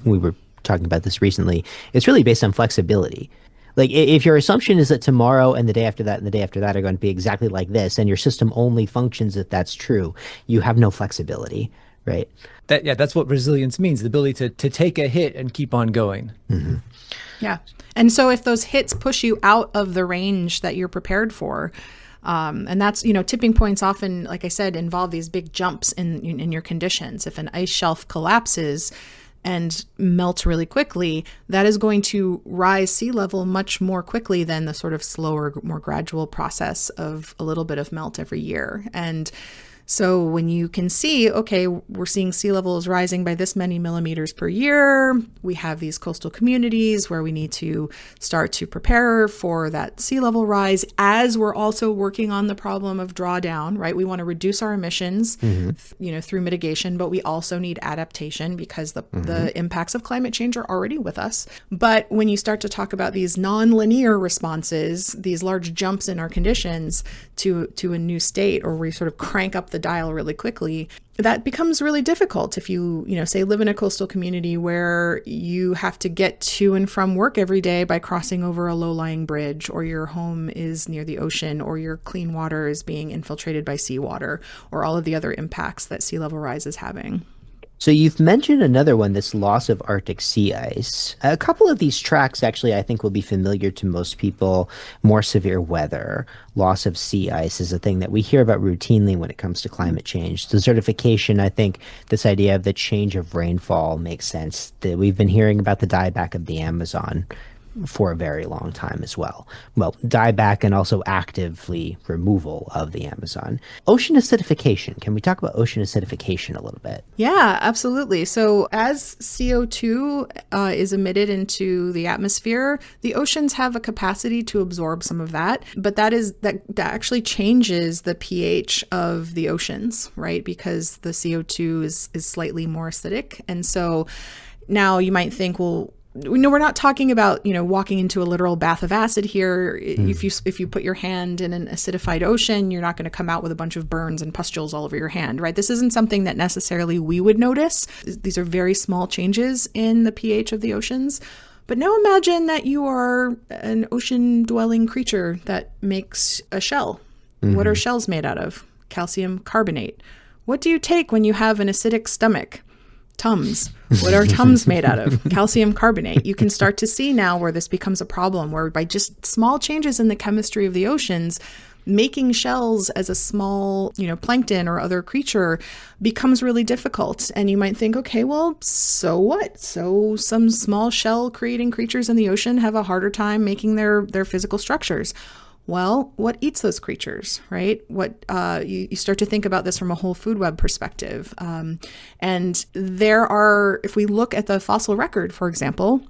we were talking about this recently, it's really based on flexibility. Like, if your assumption is that tomorrow and the day after that and the day after that are going to be exactly like this, and your system only functions if that's true, you have no flexibility, right? That's what resilience means, the ability to take a hit and keep on going. Mm-hmm. Yeah. And so if those hits push you out of the range that you're prepared for, and that's, tipping points often, like I said, involve these big jumps in your conditions. If an ice shelf collapses, and melt really quickly, that is going to rise sea level much more quickly than the sort of slower, more gradual process of a little bit of melt every year. And so when you can see, okay, we're seeing sea levels rising by this many millimeters per year, we have these coastal communities where we need to start to prepare for that sea level rise, as we're also working on the problem of drawdown, right? We want to reduce our emissions, through mitigation, but we also need adaptation because the impacts of climate change are already with us. But when you start to talk about these non-linear responses, these large jumps in our conditions to a new state, or we sort of crank up the dial really quickly, that becomes really difficult if you say live in a coastal community where you have to get to and from work every day by crossing over a low-lying bridge, or your home is near the ocean, or your clean water is being infiltrated by seawater, or all of the other impacts that sea level rise is having. So you've mentioned another one, this loss of Arctic sea ice. A couple of these tracks actually I think will be familiar to most people. More severe weather, loss of sea ice is a thing that we hear about routinely when it comes to climate change. Desertification, I think this idea of the change of rainfall makes sense. That we've been hearing about the dieback of the Amazon for a very long time as well. Well, dieback and also actively removal of the Amazon. Ocean acidification. Can we talk about ocean acidification a little bit? Yeah, absolutely. So as CO2 is emitted into the atmosphere, the oceans have a capacity to absorb some of that, but that actually changes the pH of the oceans, right? Because the CO2 is slightly more acidic. And so now you might think, well, no, we're not talking about, walking into a literal bath of acid here. If you put your hand in an acidified ocean, you're not going to come out with a bunch of burns and pustules all over your hand, right? This isn't something that necessarily we would notice. These are very small changes in the pH of the oceans. But now imagine that you are an ocean-dwelling creature that makes a shell. What are shells made out of? Calcium carbonate. What do you take when you have an acidic stomach? Tums. What are Tums made out of? Calcium carbonate. You can start to see now where this becomes a problem, where by just small changes in the chemistry of the oceans, making shells as a small, plankton or other creature becomes really difficult. And you might think, okay, well, so what? So some small shell creating creatures in the ocean have a harder time making their physical structures. Well, what eats those creatures, right? You start to think about this from a whole food web perspective. And if we look at the fossil record, for example,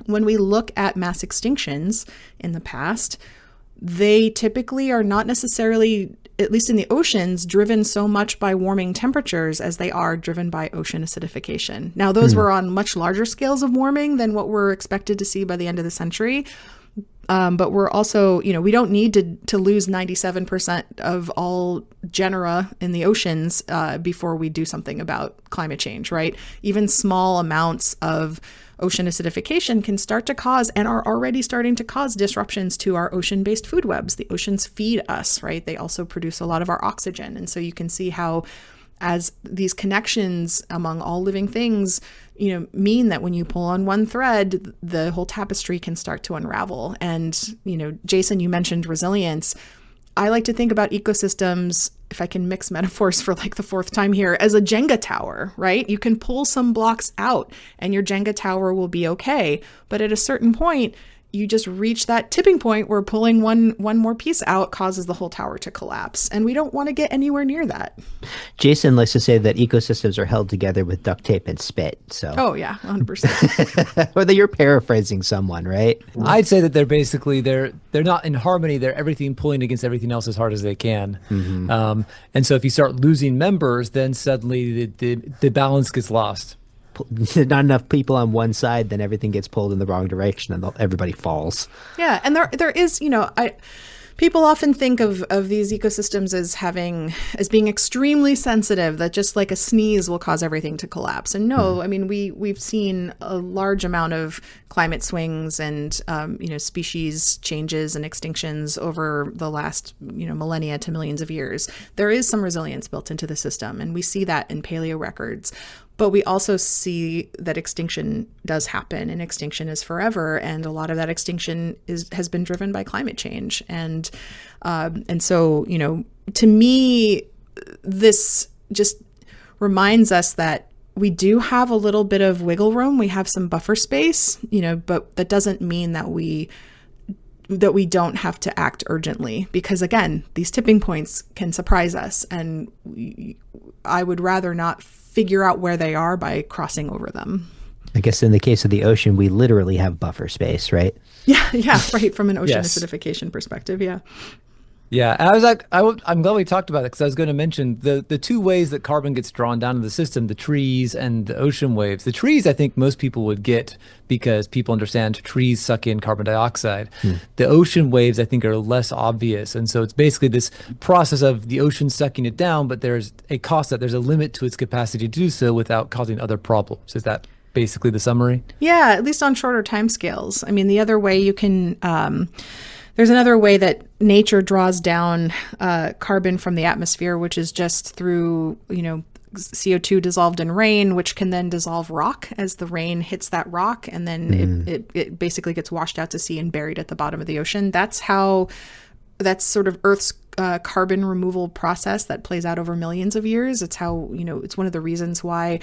when we look at mass extinctions in the past, they typically are not necessarily, at least in the oceans, driven so much by warming temperatures as they are driven by ocean acidification. Now, those were on much larger scales of warming than what we're expected to see by the end of the century. But we're also, we don't need to lose 97% of all genera in the oceans before we do something about climate change, right? Even small amounts of ocean acidification can start to cause, and are already starting to cause, disruptions to our ocean-based food webs. The oceans feed us, right? They also produce a lot of our oxygen. And so you can see how, as these connections among all living things, mean that when you pull on one thread, the whole tapestry can start to unravel. And, Jason, you mentioned resilience. I like to think about ecosystems, if I can mix metaphors for like the fourth time here, as a Jenga tower, right? You can pull some blocks out and your Jenga tower will be okay. But at a certain point, you just reach that tipping point where pulling one more piece out causes the whole tower to collapse. And we don't want to get anywhere near that. Jason likes to say that ecosystems are held together with duct tape and spit. So. Oh, yeah, 100%. Whether you're paraphrasing someone, right? I'd say that they're not in harmony. They're everything pulling against everything else as hard as they can. And so if you start losing members, then suddenly the balance gets lost. Not enough people on one side, then everything gets pulled in the wrong direction and everybody falls. Yeah, and there is, people often think of these ecosystems as being extremely sensitive, that just like a sneeze will cause everything to collapse. And no, I mean, we've seen a large amount of climate swings and species changes and extinctions over the last millennia to millions of years. There is some resilience built into the system, and we see that in paleo records. But we also see that extinction does happen, and extinction is forever. And a lot of that extinction has been driven by climate change. And so, to me, this just reminds us that we do have a little bit of wiggle room. We have some buffer space, but that doesn't mean that we don't have to act urgently, because again, these tipping points can surprise us, and I would rather not figure out where they are by crossing over them. I guess in the case of the ocean, we literally have buffer space, right? Yeah, right. From an ocean Yes. acidification perspective, yeah. Yeah, and I was like, I'm glad we talked about it, because I was going to mention the two ways that carbon gets drawn down to the system: the trees and the ocean waves. The trees, I think most people would get, because people understand trees suck in carbon dioxide. The ocean waves, I think, are less obvious, and so it's basically this process of the ocean sucking it down, but there's a limit to its capacity to do so without causing other problems. Is that basically the summary? Yeah, at least on shorter timescales. I mean, the other way you can, there's another way that nature draws down carbon from the atmosphere, which is just through, CO2 dissolved in rain, which can then dissolve rock as the rain hits that rock, and then it basically gets washed out to sea and buried at the bottom of the ocean. That's sort of Earth's carbon removal process that plays out over millions of years. It's how, it's one of the reasons why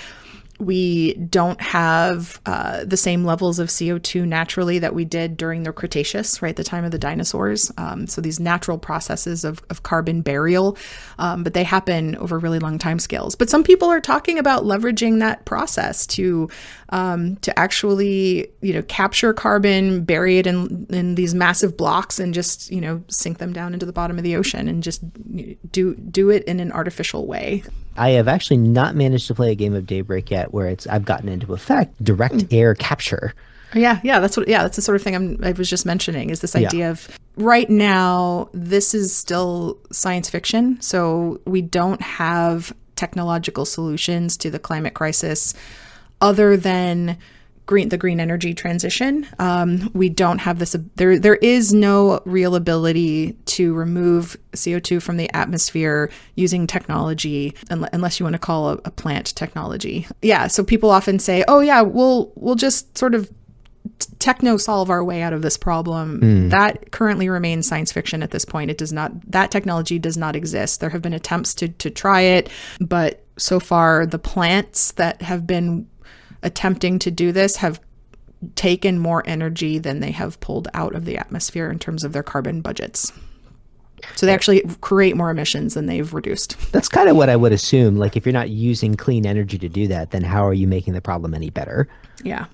we don't have the same levels of CO2 naturally that we did during the Cretaceous, right, the time of the dinosaurs. So these natural processes of carbon burial, but they happen over really long time scales. But some people are talking about leveraging that process to actually, capture carbon, bury it in these massive blocks, and just, sink them down into the bottom of the ocean, and just do it in an artificial way. I have actually not managed to play a game of Daybreak yet where I've gotten into effect direct air capture. Yeah, that's the sort of thing I was just mentioning, is this idea of, right now, this is still science fiction. So we don't have technological solutions to the climate crisis other than the green energy transition. We don't have this. There is no real ability to remove CO2 from the atmosphere using technology, unless you want to call a plant technology. Yeah. So people often say, "Oh yeah, we'll just sort of techno solve our way out of this problem." That currently remains science fiction at this point. It does not. That technology does not exist. There have been attempts to try it, but so far the plants that have been attempting to do this have taken more energy than they have pulled out of the atmosphere in terms of their carbon budgets. So they actually create more emissions than they've reduced. That's kind of what I would assume. Like, if you're not using clean energy to do that, then how are you making the problem any better? Yeah.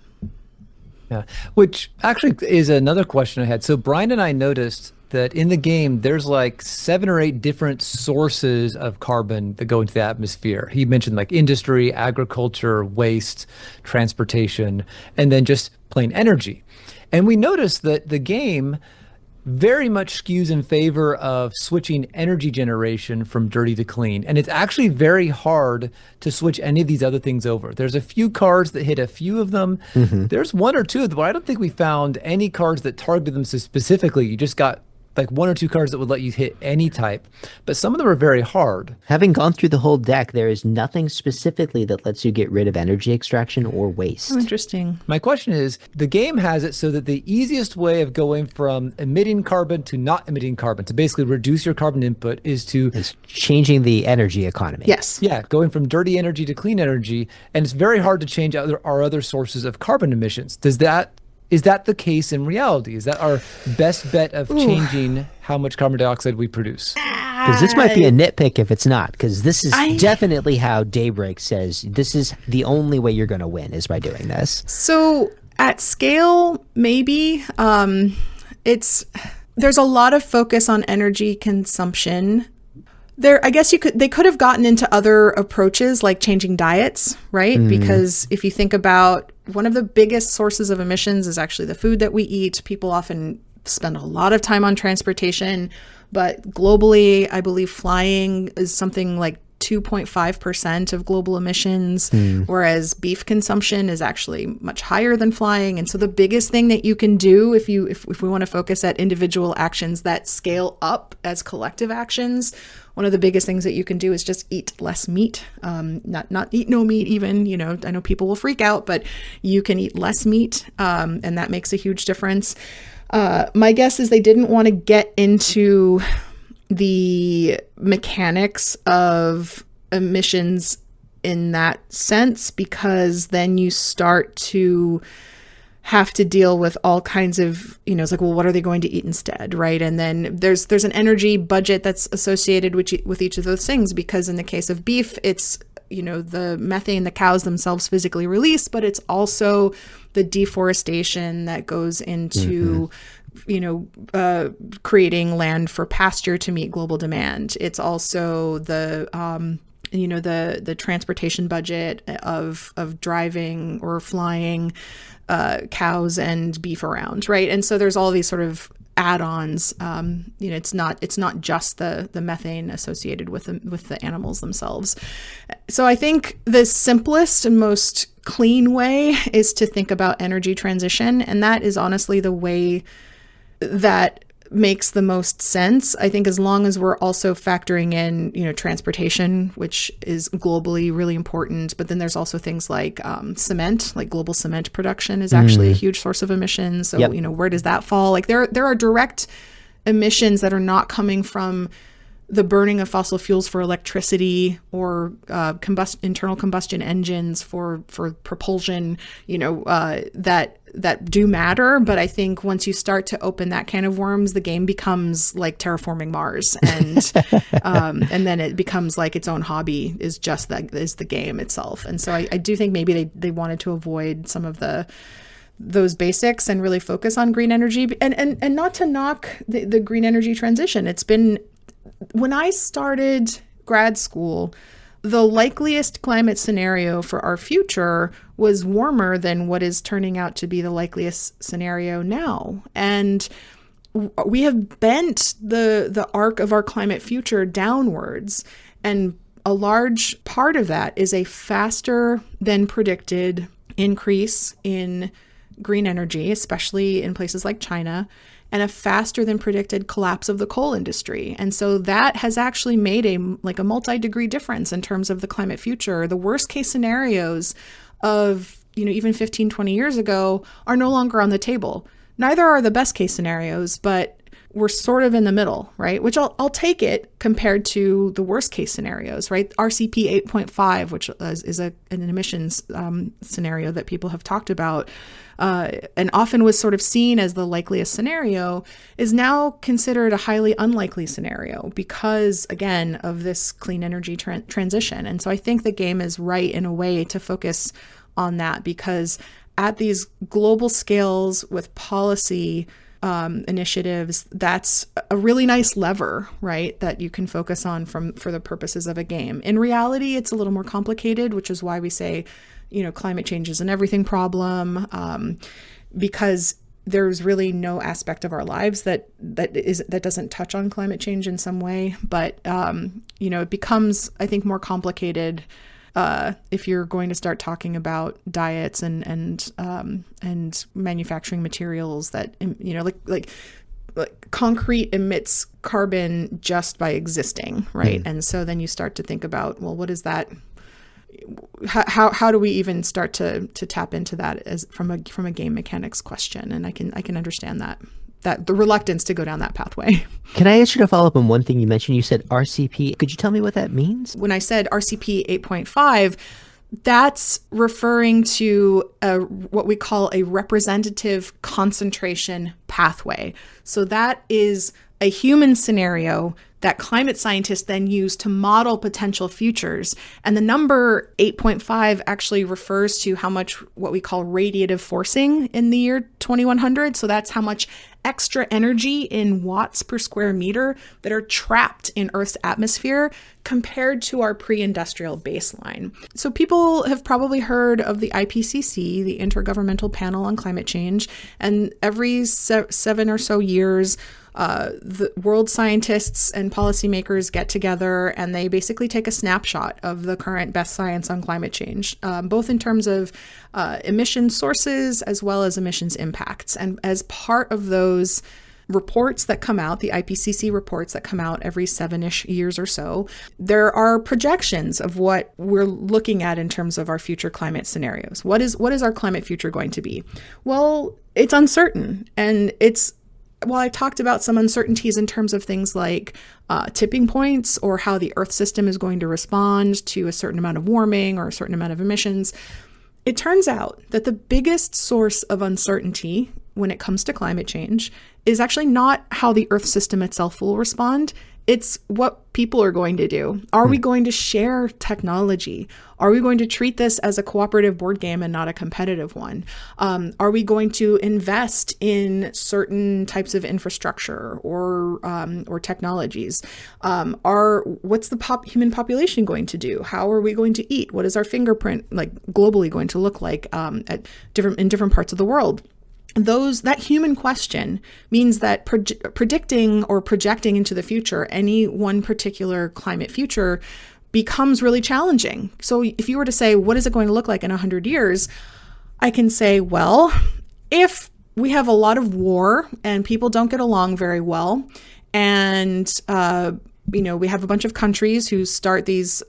Yeah, which actually is another question I had. So Brian and I noticed that in the game, there's like 7 or 8 different sources of carbon that go into the atmosphere. He mentioned like industry, agriculture, waste, transportation, and then just plain energy. And we noticed that the game very much skews in favor of switching energy generation from dirty to clean. And it's actually very hard to switch any of these other things over. There's a few cards that hit a few of them. There's 1 or 2, but I don't think we found any cards that targeted them so specifically. You just got like 1 or 2 cards that would let you hit any type, but some of them are very hard. Having gone through the whole deck, there is nothing specifically that lets you get rid of energy extraction or waste. Oh, interesting. My question is, the game has it so that the easiest way of going from emitting carbon to not emitting carbon, to basically reduce your carbon input, is It's changing the energy economy. Yes. yeah, going from dirty energy to clean energy. And it's very hard to change our other sources of carbon emissions. Is that the case in reality? Is that our best bet of changing how much carbon dioxide we produce? Because this might be a nitpick if it's not, because this is definitely how Daybreak says this is the only way you're going to win is by doing this. So at scale, maybe there's a lot of focus on energy consumption. I guess they could have gotten into other approaches like changing diets, right? Because if you think about, one of the biggest sources of emissions is actually the food that we eat. People often spend a lot of time on transportation, but globally, I believe flying is something like 2.5% of global emissions, whereas beef consumption is actually much higher than flying. And so the biggest thing that you can do if we want to focus at individual actions that scale up as collective actions, one of the biggest things that you can do is just eat less meat. Not eat no meat even, I know people will freak out, but you can eat less meat, and that makes a huge difference. My guess is they didn't want to get into the mechanics of emissions in that sense, because then you start to have to deal with all kinds of, it's like, well, what are they going to eat instead, right? And then there's an energy budget that's associated with each of those things, because in the case of beef, it's, the methane the cows themselves physically release, but it's also the deforestation that goes into creating land for pasture to meet global demand. It's also the transportation budget of driving or flying cows and beef around, right? And so there's all these sort of add-ons. It's not just the methane associated with the animals themselves. So I think the simplest and most clean way is to think about energy transition, and that is honestly the way that makes the most sense. I think as long as we're also factoring in, transportation, which is globally really important, but then there's also things like cement, like global cement production is actually a huge source of emissions. So, where does that fall? Like there are direct emissions that are not coming from the burning of fossil fuels for electricity or internal combustion engines for propulsion, that do matter. But I think once you start to open that can of worms, the game becomes like terraforming Mars, and then it becomes like its own hobby is the game itself. And so I do think maybe they wanted to avoid some of those basics and really focus on green energy, and not to knock the green energy transition. It's been, when I started grad school, the likeliest climate scenario for our future was warmer than what is turning out to be the likeliest scenario now. And we have bent the arc of our climate future downwards. And a large part of that is a faster than predicted increase in green energy, especially in places like China, and a faster than predicted collapse of the coal industry. And so that has actually made a multi-degree difference in terms of the climate future. The worst case scenarios of, even 15, 20 years ago are no longer on the table. Neither are the best case scenarios, but we're sort of in the middle, right? Which I'll take it compared to the worst case scenarios, right? RCP 8.5, which is an emissions scenario that people have talked about, and often was sort of seen as the likeliest scenario, is now considered a highly unlikely scenario because, again, of this clean energy transition. And so I think the game is right in a way to focus on that, because at these global scales with policy initiatives, that's a really nice lever, right, that you can focus on for the purposes of a game. In reality, it's a little more complicated, which is why we say, climate change is an everything problem, because there's really no aspect of our lives that doesn't touch on climate change in some way. But it becomes, I think, more complicated if you're going to start talking about diets and manufacturing materials that, like concrete emits carbon just by existing, right? And so then you start to think about, well, what is that? How do we even start to tap into that as from a game mechanics question? And I can understand that the reluctance to go down that pathway. Can I ask you to follow up on one thing you mentioned? You said RCP. Could you tell me what that means? When I said RCP 8.5, that's referring to what we call a representative concentration pathway. So that is a human scenario that climate scientists then use to model potential futures. And the number 8.5 actually refers to how much what we call radiative forcing in the year 2100. So that's how much extra energy in watts per square meter that are trapped in Earth's atmosphere compared to our pre-industrial baseline. So people have probably heard of the IPCC, the Intergovernmental Panel on Climate Change, and every 7 or so years, the world scientists and policymakers get together and they basically take a snapshot of the current best science on climate change, both in terms of emission sources as well as emissions impacts. And as part of those reports that come out, the IPCC reports that come out every 7-ish years or so, there are projections of what we're looking at in terms of our future climate scenarios. What is our climate future going to be? Well, it's uncertain, and it's while I talked about some uncertainties in terms of things like tipping points or how the Earth system is going to respond to a certain amount of warming or a certain amount of emissions, it turns out that the biggest source of uncertainty when it comes to climate change is actually not how the Earth system itself will respond. It's what people are going to do. Are we going to share technology? Are we going to treat this as a cooperative board game and not a competitive one? Are we going to invest in certain types of infrastructure or technologies? What's the human population going to do? How are we going to eat? What is our fingerprint like globally going to look like in different parts of the world? That human question means that predicting or projecting into the future any one particular climate future becomes really challenging. So if you were to say, what is it going to look like in 100 years? I can say, well, if we have a lot of war and people don't get along very well, and we have a bunch of countries who start these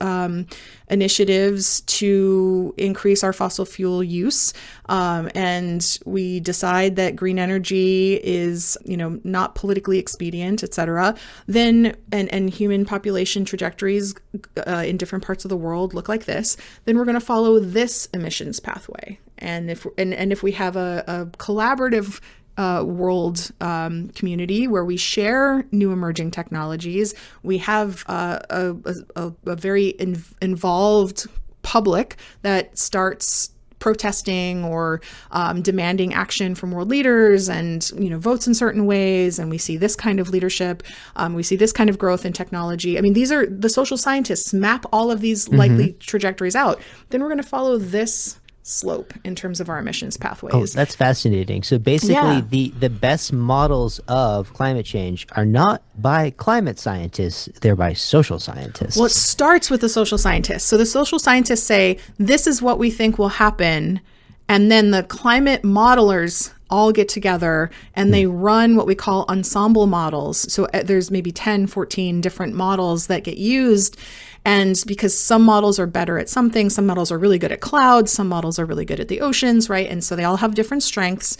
initiatives to increase our fossil fuel use, and we decide that green energy is, not politically expedient, et cetera, then and human population trajectories in different parts of the world look like this, then we're going to follow this emissions pathway. And if we have a collaborative world community where we share new emerging technologies, we have a very involved public that starts protesting or demanding action from world leaders and votes in certain ways, and we see this kind of leadership, we see this kind of growth in technology. I mean, these are the social scientists map all of these likely trajectories out. Then we're going to follow this slope in terms of our emissions pathways. Oh, that's fascinating. So basically, the best models of climate change are not by climate scientists, they're by social scientists. Well, it starts with the social scientists. So the social scientists say, this is what we think will happen. And then the climate modelers all get together and they run what we call ensemble models. So there's maybe 10, 14 different models that get used. And because some models are better at something, some models are really good at clouds, some models are really good at the oceans, right? And so they all have different strengths.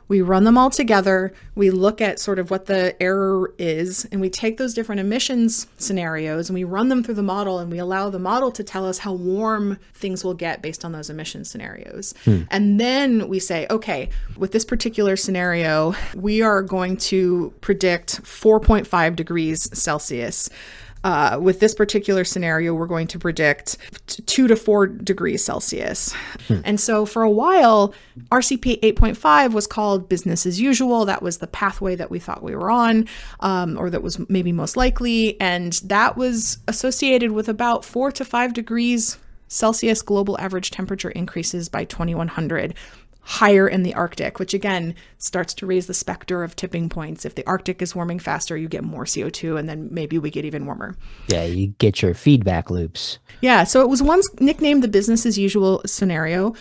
We run them all together. We look at sort of what the error is, and we take those different emissions scenarios and we run them through the model, and we allow the model to tell us how warm things will get based on those emission scenarios. And then we say, okay, with this particular scenario, we are going to predict 4.5 degrees Celsius. With this particular scenario, we're going to predict 2 to 4 degrees Celsius. And so for a while, RCP 8.5 was called business as usual. That was the pathway that we thought we were on, or that was maybe most likely. And that was associated with about 4 to 5 degrees Celsius global average temperature increases by 2100. Higher in the Arctic, which again starts to raise the specter of tipping points. If the Arctic is warming faster, you get more CO2, and then maybe we get even warmer. Yeah, you get your feedback loops. Yeah, so it was once nicknamed the business as usual scenario,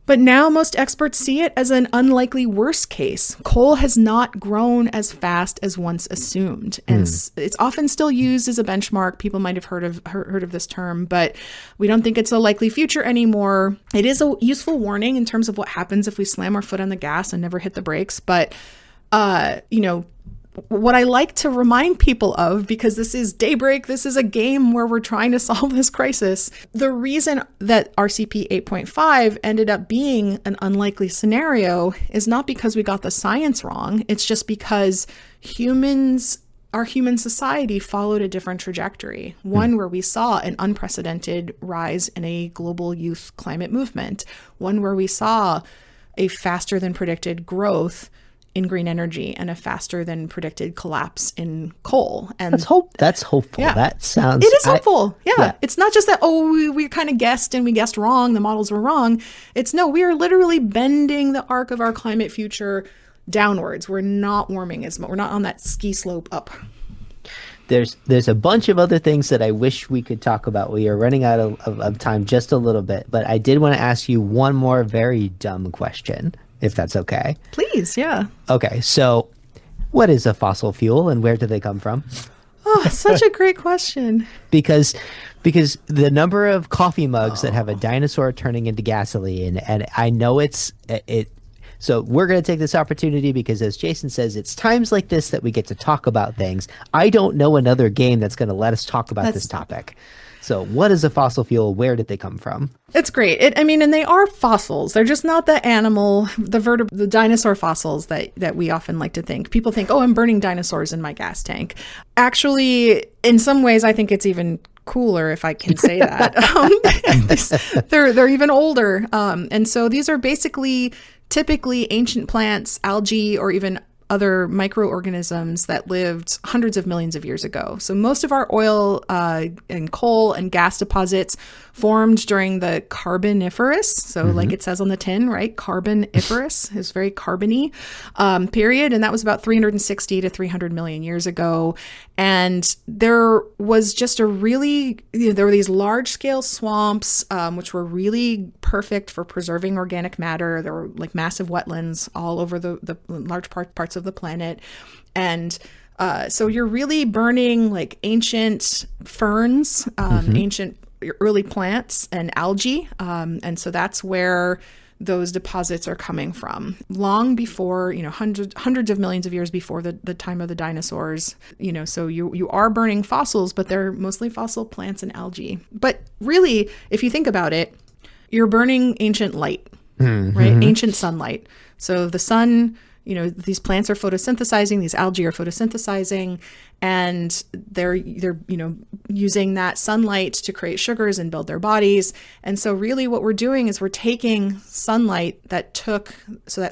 but now most experts see it as an unlikely worst case. Coal has not grown as fast as once assumed, and it's often still used as a benchmark. People might have heard of this term, but we don't think it's a likely future anymore. It is a useful warning in terms of what happens if we slam our foot on the gas and never hit the brakes. But what I like to remind people of, because this is Daybreak, this is a game where we're trying to solve this crisis. The reason that RCP 8.5 ended up being an unlikely scenario is not because we got the science wrong. It's just because our human society followed a different trajectory, one where we saw an unprecedented rise in a global youth climate movement, one where we saw a faster than predicted growth in green energy and a faster than predicted collapse in coal. And that's hopeful. Yeah. That sounds... It is hopeful. Yeah. It's not just that, we kind of guessed and we guessed wrong. The models were wrong. It's no, we are literally bending the arc of our climate future downwards. We're not warming as much. We're not on that ski slope up. There's a bunch of other things that I wish we could talk about. We are running out of time just a little bit, but I did want to ask you one more very dumb question, if that's okay. Please, yeah. Okay, so what is a fossil fuel and where do they come from? Oh, such a great question. Because the number of coffee mugs that have a dinosaur turning into gasoline, and I know So we're going to take this opportunity because, as Jason says, it's times like this that we get to talk about things. I don't know another game that's going to let us talk about this topic. So what is a fossil fuel? Where did they come from? It's great. And they are fossils. They're just not the animal, the dinosaur fossils that we often like to think. People think, oh, I'm burning dinosaurs in my gas tank. Actually, in some ways, I think it's even cooler, if I can say that. They're even older. And so these are typically ancient plants, algae, or even other microorganisms that lived hundreds of millions of years ago. So most of our oil and coal and gas deposits formed during the Carboniferous. So like it says on the tin, right? Carboniferous is very carbony period. And that was about 360 to 300 million years ago. And there was just there were these large scale swamps, which were really perfect for preserving organic matter. There were like massive wetlands all over the large parts of the planet. And so you're really burning like ancient ferns, ancient early plants and algae. And so that's where those deposits are coming from long before, hundreds of millions of years before the time of the dinosaurs, so you are burning fossils, but they're mostly fossil plants and algae. But really, if you think about it, you're burning ancient light, right? Ancient sunlight. So the sun, these plants are photosynthesizing, these algae are photosynthesizing, and they're using that sunlight to create sugars and build their bodies. And so really what we're doing is we're taking sunlight that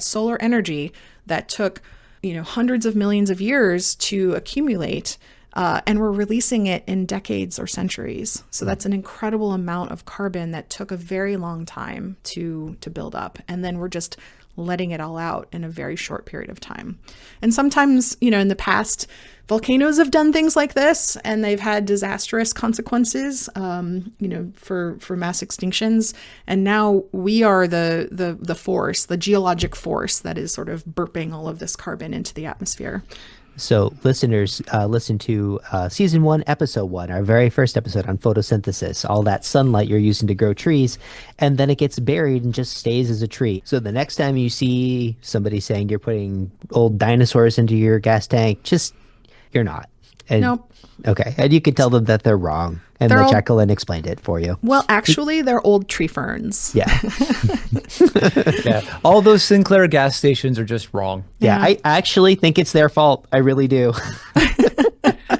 solar energy that took, hundreds of millions of years to accumulate, and we're releasing it in decades or centuries. So that's an incredible amount of carbon that took a very long time to build up. And then we're just letting it all out in a very short period of time. And sometimes, in the past, volcanoes have done things like this, and they've had disastrous consequences, for mass extinctions. And now we are the force, the geologic force that is sort of burping all of this carbon into the atmosphere. So listeners, listen to season 1, episode 1, our very first episode on photosynthesis, all that sunlight you're using to grow trees, and then it gets buried and just stays as a tree. So the next time you see somebody saying you're putting old dinosaurs into your gas tank, you're not. And, nope. Okay. And you can tell them that they're wrong. And then Jacquelyn explained it for you. Well, actually, they're old tree ferns. Yeah. Yeah. All those Sinclair gas stations are just wrong. Yeah. I actually think it's their fault. I really do.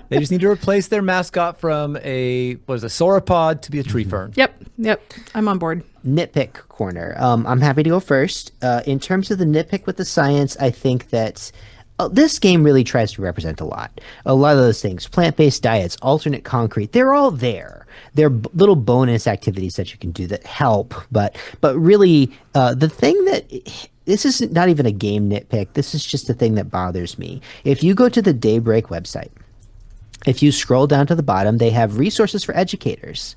They just need to replace their mascot from a sauropod to be a tree fern. Yep. I'm on board. Nitpick corner. I'm happy to go first. In terms of the nitpick with the science, I think that this game really tries to represent a lot. A lot of those things, plant-based diets, alternate concrete, they're all there. They're little bonus activities that you can do that help. But really, the thing that this is not even a game nitpick. This is just a thing that bothers me. If you go to the Daybreak website, if you scroll down to the bottom, they have resources for educators.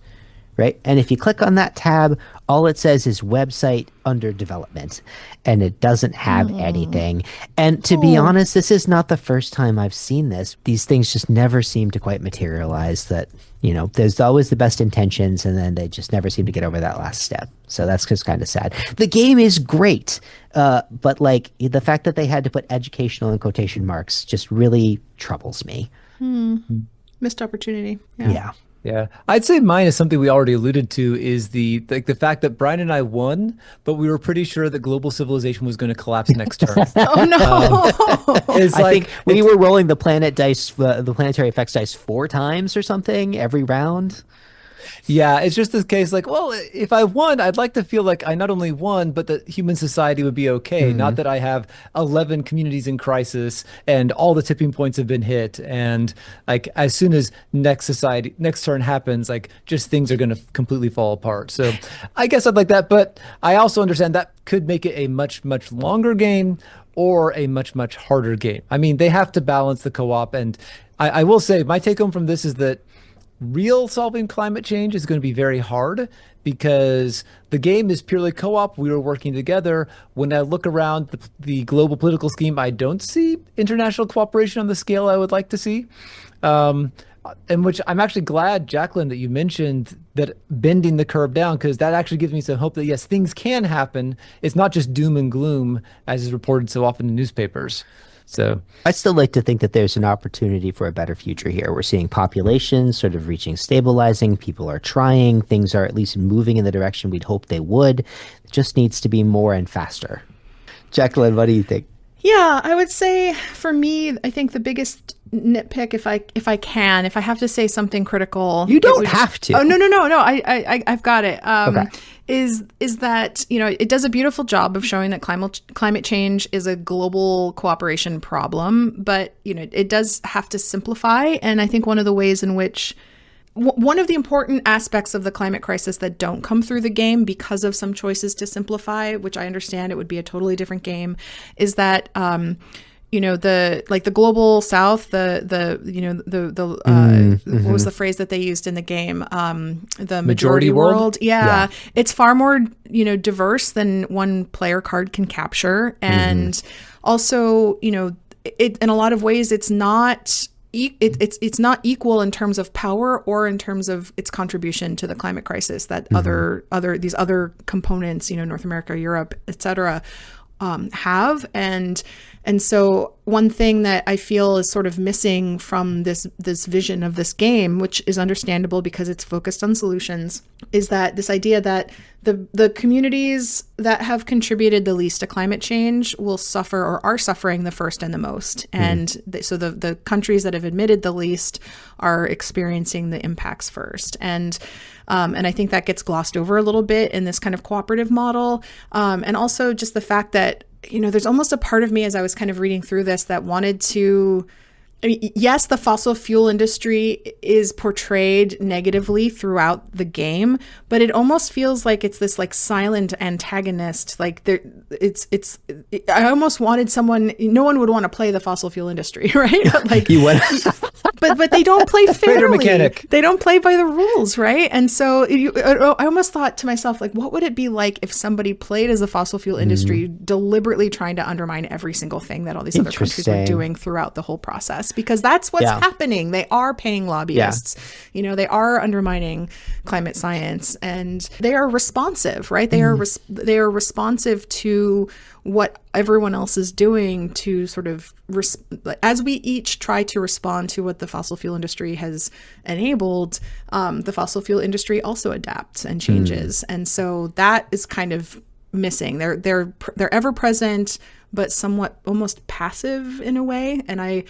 Right? And if you click on that tab, all it says is website under development, and it doesn't have anything. And to be honest, this is not the first time I've seen this. These things just never seem to quite materialize. That, there's always the best intentions, and then they just never seem to get over that last step. So that's just kind of sad. The game is great, but like the fact that they had to put educational in quotation marks just really troubles me. Missed opportunity. Yeah. Yeah, I'd say mine is something we already alluded to, is the fact that Brian and I won, but we were pretty sure that global civilization was going to collapse next turn. Oh no! I think we were rolling the planetary effects dice 4 times or something every round. Yeah, it's just this case like, well, if I won, I'd like to feel like I not only won, but that human society would be okay. Not that I have 11 communities in crisis and all the tipping points have been hit. And like, as soon as next turn happens, like just things are going to completely fall apart. So I guess I'd like that. But I also understand that could make it a much, much longer game or a much, much harder game. I mean, they have to balance the co-op. And I will say my take home from this is that real solving climate change is going to be very hard because the game is purely co-op. We were working together. When I look around the global political scheme, I don't see international cooperation on the scale I would like to see. in which I'm actually glad, Jacquelyn, that you mentioned that bending the curve down, because that actually gives me some hope that yes, things can happen. It's not just doom and gloom as is reported so often in newspapers. So I still like to think that there's an opportunity for a better future here. We're seeing populations sort of reaching stabilizing. People are trying. Things are at least moving in the direction we'd hope they would. It just needs to be more and faster. Jacquelyn, what do you think? Yeah, I would say for me, I think the biggest nitpick, if I have to say something critical, you don't have to. Oh no, I've got it. Okay. Is that it does a beautiful job of showing that climate change is a global cooperation problem, but it does have to simplify, and I think one of the ways in which one of the important aspects of the climate crisis that don't come through the game because of some choices to simplify, which I understand it would be a totally different game, is that the global south, what was the phrase that they used in the game? The majority world. Yeah. It's far more, diverse than one player card can capture. And also, it in a lot of ways, it's not it's not equal in terms of power or in terms of its contribution to the climate crisis that these other components, North America, Europe, etc., have. And so one thing that I feel is sort of missing from this vision of this game, which is understandable because it's focused on solutions, is that this idea that the communities that have contributed the least to climate change will suffer or are suffering the first and the most. And so the countries that have admitted the least are experiencing the impacts first. And I think that gets glossed over a little bit in this kind of cooperative model. And also just the fact that, there's almost a part of me as I was kind of reading through this that wanted to, yes, the fossil fuel industry is portrayed negatively throughout the game, but it almost feels like it's this like silent antagonist. Like I almost wanted no one would want to play the fossil fuel industry, right? But like, but they don't play fairly. They don't play by the rules, right? And so I almost thought to myself, like, what would it be like if somebody played as a fossil fuel industry, deliberately trying to undermine every single thing that all these other countries were doing throughout the whole process? Because that's what's happening. They are paying lobbyists. They are undermining climate science, and they are responsive, right? They are responsive to what everyone else is doing to sort of as we each try to respond to what the fossil fuel industry has enabled, the fossil fuel industry also adapts and changes. And so that is kind of missing. They're ever present, but somewhat almost passive in a way. And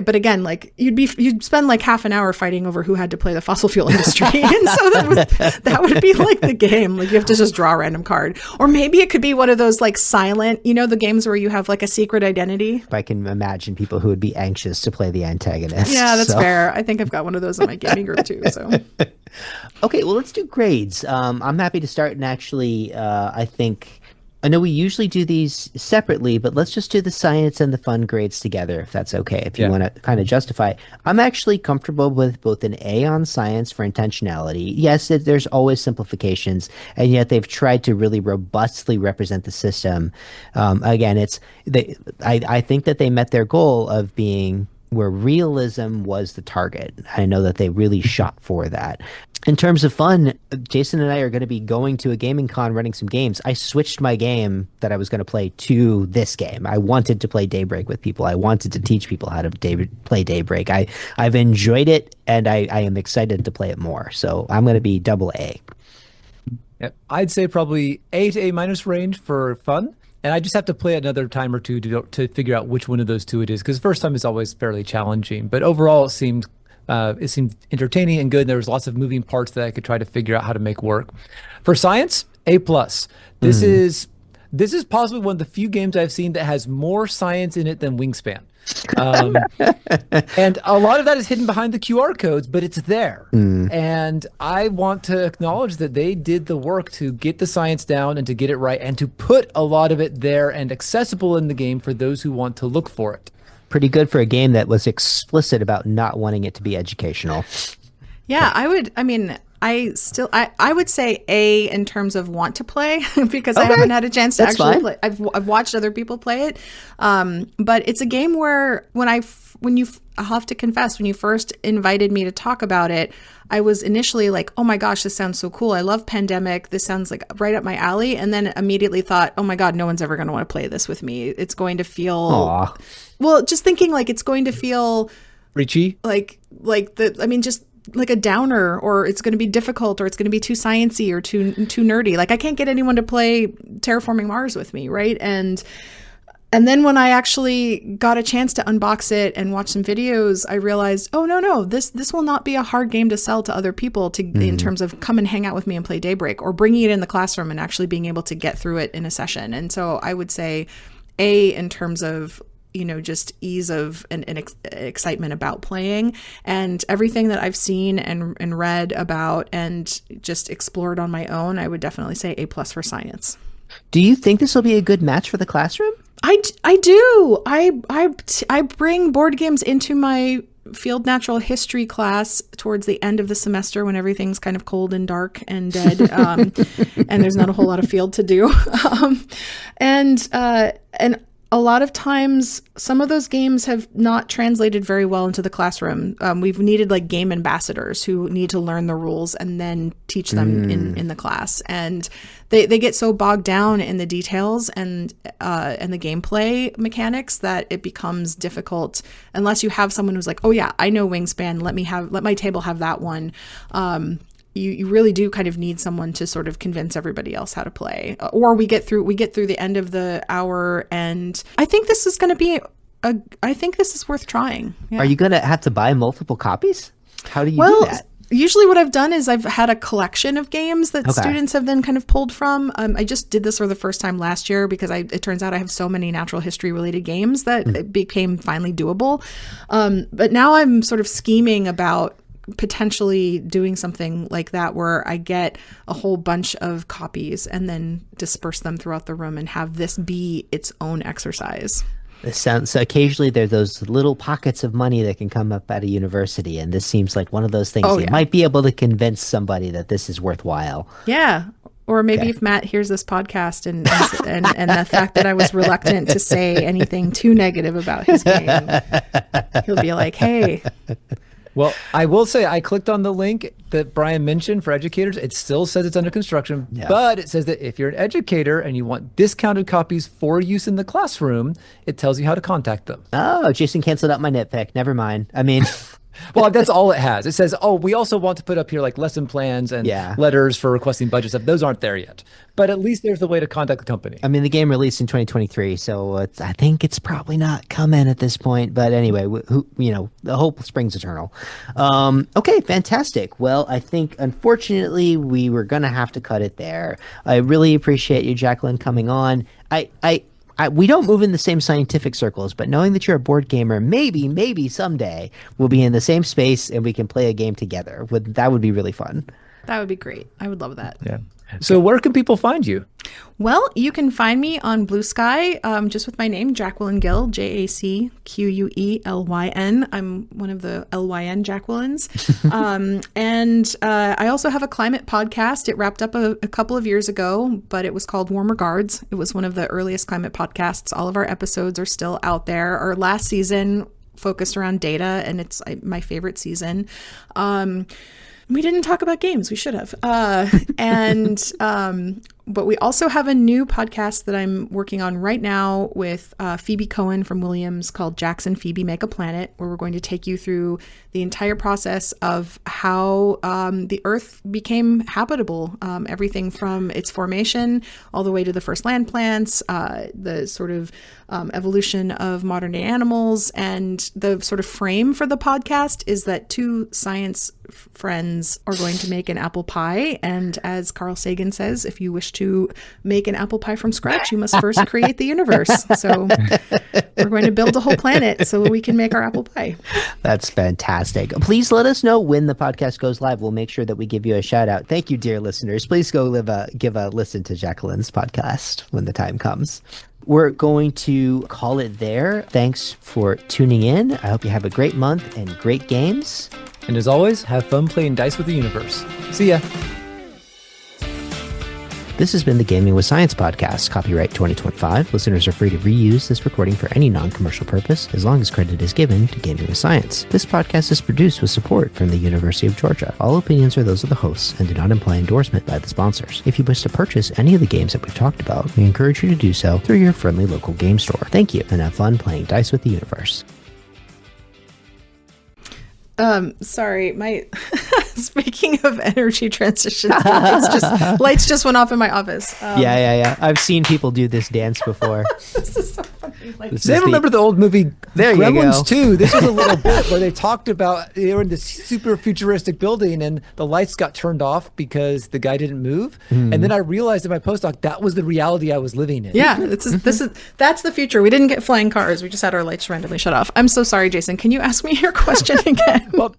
but again, like you'd spend like half an hour fighting over who had to play the fossil fuel industry, and so that would be like the game. Like you have to just draw a random card, or maybe it could be one of those like silent, the games where you have like a secret identity. I can imagine people who would be anxious to play the antagonist. Yeah, that's fair. I think I've got one of those in my gaming group too. So, okay, well, let's do grades. I'm happy to start, and actually, I know we usually do these separately, but let's just do the science and the fun grades together, if that's okay, if you want to kind of justify it. I'm actually comfortable with both an A on science for intentionality. Yes, there's always simplifications, and yet they've tried to really robustly represent the system. Again, I think that they met their goal of being where realism was the target. I know that they really shot for that. In terms of fun, Jason and I are going to be going to a gaming con, running some games. I switched my game that I was going to play to this game. I wanted to play Daybreak with people. I wanted to teach people how to play Daybreak. I've enjoyed it, and I am excited to play it more. So I'm going to be double A. Yep. I'd say probably A to A minus range for fun. And I just have to play it another time or two to figure out which one of those two it is, because first time is always fairly challenging. But overall, it seemed entertaining and good. There was lots of moving parts that I could try to figure out how to make work. For science, A+. This is possibly one of the few games I've seen that has more science in it than Wingspan. And a lot of that is hidden behind the QR codes, but it's there. And I want to acknowledge that they did the work to get the science down and to get it right and to put a lot of it there and accessible in the game for those who want to look for it. Pretty good for a game that was explicit about not wanting it to be educational. Yeah, I would say A in terms of want to play because I haven't had a chance to actually play. I've watched other people play it, but it's a game where I'll have to confess, when you first invited me to talk about it, I was initially like, oh my gosh, this sounds so cool. I love Pandemic. This sounds like right up my alley. And then immediately thought, oh my God, no one's ever going to want to play this with me. It's going to feel, well, just thinking like it's going to feel Richie? Just like a downer, or it's going to be difficult, or it's going to be too sciencey or too nerdy. Like I can't get anyone to play Terraforming Mars with me. Right. And then when I actually got a chance to unbox it and watch some videos, I realized, oh, no, this will not be a hard game to sell to other people in terms of come and hang out with me and play Daybreak, or bringing it in the classroom and actually being able to get through it in a session. And so I would say A, in terms of, just ease of and excitement about playing, and everything that I've seen and read about and just explored on my own, I would definitely say A+ for science. Do you think this will be a good match for the classroom? I do. I bring board games into my field natural history class towards the end of the semester when everything's kind of cold and dark and dead, and there's not a whole lot of field to do. And a lot of times, some of those games have not translated very well into the classroom. We've needed like game ambassadors who need to learn the rules and then teach them in the class. And they get so bogged down in the details and the gameplay mechanics that it becomes difficult unless you have someone who's like, oh yeah, I know Wingspan. Let my table have that one. You really do kind of need someone to sort of convince everybody else how to play. Or we get through the end of the hour, and I think this is going to be I think this is worth trying. Yeah. Are you going to have to buy multiple copies? How do you do that? Usually what I've done is I've had a collection of games that students have then kind of pulled from. I just did this for the first time last year because it turns out I have so many natural history related games that it became finally doable. But now I'm sort of scheming about potentially doing something like that where I get a whole bunch of copies and then disperse them throughout the room and have this be its own exercise. This sounds so. Occasionally there are those little pockets of money that can come up at a university, and this seems like one of those things you might be able to convince somebody that this is worthwhile. Yeah. Or maybe if Matt hears this podcast and the fact that I was reluctant to say anything too negative about his game, he'll be like, hey. Well, I will say I clicked on the link that Brian mentioned for educators. It still says it's under construction, but it says that if you're an educator and you want discounted copies for use in the classroom, it tells you how to contact them. Oh, Jason canceled out my nitpick. Never mind. I mean... Well, that's all it has. It says, oh, we also want to put up here like lesson plans and letters for requesting budget stuff. Those aren't there yet. But at least there's a way to contact the company. I mean, the game released in 2023, so I think it's probably not coming at this point. But anyway, the hope springs eternal. Okay, fantastic. Well, I think, unfortunately, we were going to have to cut it there. I really appreciate you, Jacquelyn, coming on. We don't move in the same scientific circles, but knowing that you're a board gamer, maybe someday we'll be in the same space and we can play a game together. That would be really fun. That would be great. I would love that. Yeah. So where can people find you? Well, you can find me on Blue Sky, just with my name, Jacquelyn Gill, JACQUELYN. I'm one of the LYN Jacquelyns. And I also have a climate podcast. It wrapped up a couple of years ago, but it was called Warm Regards. It was one of the earliest climate podcasts. All of our episodes are still out there. Our last season focused around data, and it's my favorite season. We didn't talk about games. We should have. But we also have a new podcast that I'm working on right now with Phoebe Cohen from Williams called Jackson Phoebe Make a Planet, where we're going to take you through the entire process of how the Earth became habitable, everything from its formation all the way to the first land plants, the sort of evolution of modern day animals. And the sort of frame for the podcast is that two science friends are going to make an apple pie. And as Carl Sagan says, if you wish to make an apple pie from scratch, you must first create the universe. So we're going to build a whole planet so we can make our apple pie. That's fantastic. Please let us know when the podcast goes live. We'll make sure that we give you a shout out. Thank you, dear listeners. Please go give a listen to Jacquelyn's podcast when the time comes. We're going to call it there. Thanks for tuning in. I hope you have a great month and great games. And as always, have fun playing dice with the universe. See ya. This has been the Gaming with Science podcast, copyright 2025. Listeners are free to reuse this recording for any non-commercial purpose, as long as credit is given to Gaming with Science. This podcast is produced with support from the University of Georgia. All opinions are those of the hosts and do not imply endorsement by the sponsors. If you wish to purchase any of the games that we've talked about, we encourage you to do so through your friendly local game store. Thank you, and have fun playing dice with the universe. Sorry, my speaking of energy transitions, lights just went off in my office. Yeah. I've seen people do this dance before. This is so funny. Like, Does anyone remember the old movie There you Gremlins go. 2? This was a little bit where they talked about they were in this super futuristic building and the lights got turned off because the guy didn't move. And then I realized in my postdoc that was the reality I was living in. yeah, that's the future. We didn't get flying cars. We just had our lights randomly shut off. I'm so sorry, Jason. Can you ask me your question again? Well,